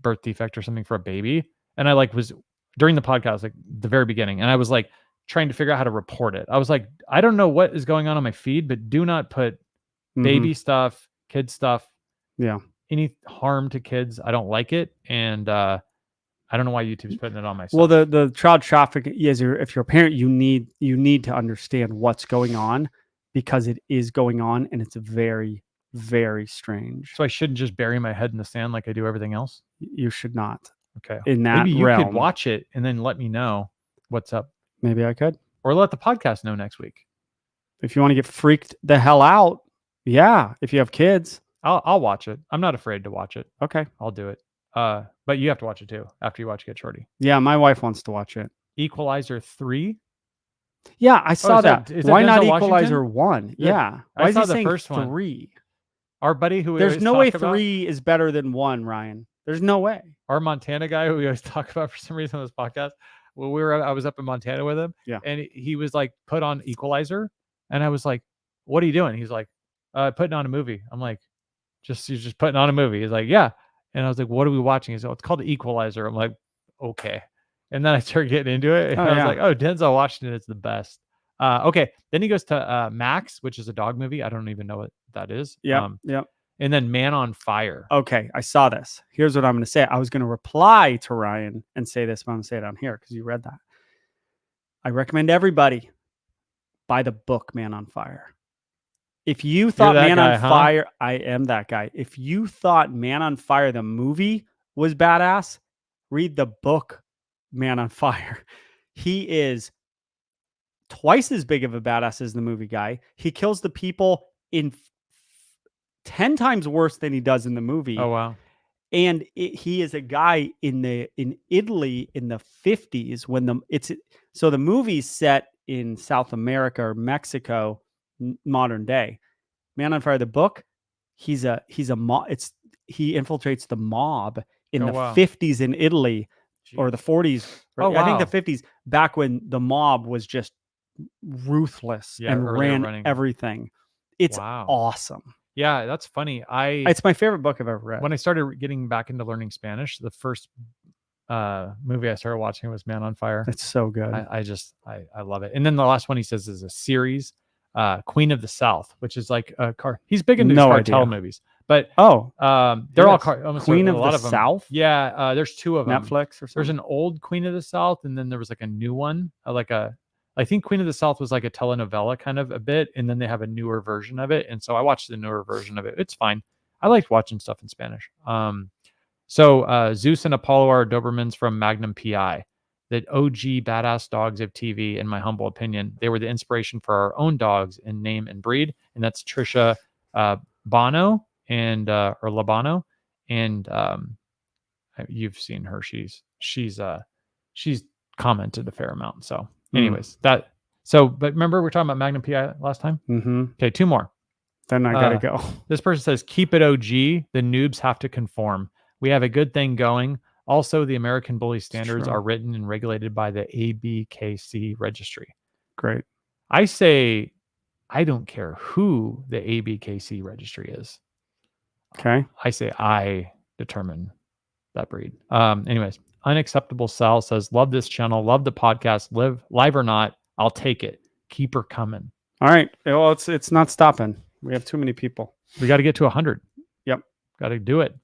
birth defect or something for a baby. And I like was during the podcast, like the very beginning, and I was like trying to figure out how to report it. I was like, I don't know what is going on my feed, but do not put baby stuff, kid stuff, any harm to kids. I don't like it. And I don't know why YouTube's putting it on my stuff. Well, the child trafficking is, if you're a parent, you need to understand what's going on, because it is going on and it's very, very strange. So I shouldn't just bury my head in the sand like I do everything else? You should not. Okay. In that maybe you realm, could watch it and then let me know what's up. Maybe I could. Or let the podcast know next week. If you want to get freaked the hell out, yeah. If you have kids, I'll watch it. I'm not afraid to watch it. Okay. I'll do it. But you have to watch it too after you watch Get Shorty. Yeah, my wife wants to watch it. Equalizer 3. Yeah, I saw that. Why not Equalizer 1? Yeah. Yeah. Why is he saying first 3? One. Our buddy who there's no way 3 is better than 1, Ryan. There's no way. Our Montana guy who we always talk about for some reason on this podcast. Well, I was up in Montana with him. Yeah. And he was like, put on Equalizer. And I was like, what are you doing? He's like, putting on a movie. I'm like, you're just putting on a movie. He's like, yeah. And I was like, what are we watching? He's like, it's called Equalizer. I'm like, okay. And then I started getting into it. And I was like, oh, Denzel Washington is the best. Okay. Then he goes to Max, which is a dog movie. I don't even know what that is. Yeah. And then Man on Fire. Okay, I saw this. Here's what I'm going to say. I was going to reply to Ryan and say this, but I'm going to say it on here because you read that. I recommend everybody buy the book Man on Fire. If you thought Man on Fire, I am that guy. If you thought Man on Fire, the movie, was badass, read the book Man on Fire. He is twice as big of a badass as the movie guy. He kills the people in 10 times worse than he does in the movie. Oh, wow. And he is a guy in Italy in the 50s when the movie's set in South America or Mexico, modern day. Man on Fire, the book, he infiltrates the mob in the 50s in Italy. Jeez. Or the 40s. Or I think the 50s, back when the mob was just ruthless and ran everything. It's awesome. Yeah, that's funny. It's my favorite book I've ever read. When I started getting back into learning Spanish, the first movie I started watching was Man on Fire. It's so good. I love it. And then the last one he says is a series, Queen of the South, which is like a car. He's big into cartel movies, but they're all Queen of the South. Yeah, there's 2 of them. Netflix or something. There's an old Queen of the South, and then there was like a new one, I think Queen of the South was like a telenovela kind of a bit, and then they have a newer version of it. And so I watched the newer version of it. It's fine. I liked watching stuff in Spanish. So Zeus and Apollo are Dobermans from Magnum PI, the OG badass dogs of TV, in my humble opinion. They were the inspiration for our own dogs in name and breed. And that's Trisha Bono and or Labano. And you've seen her. She's commented a fair amount. So anyways, but remember we're talking about Magnum PI last time? Mm-hmm. Okay, 2 more. Then I gotta go. This person says, keep it OG. The noobs have to conform. We have a good thing going. Also, the American Bully standards are written and regulated by the ABKC registry. Great. I say, I don't care who the ABKC registry is. Okay. I say I determine that breed. Anyways, Unacceptable Sal says, love this channel, love the podcast, live or not, I'll take it. Keep her coming. All right. Well, it's not stopping. We have too many people. We got to get to 100. Yep. Got to do it.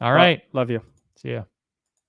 All right. Love you. See ya.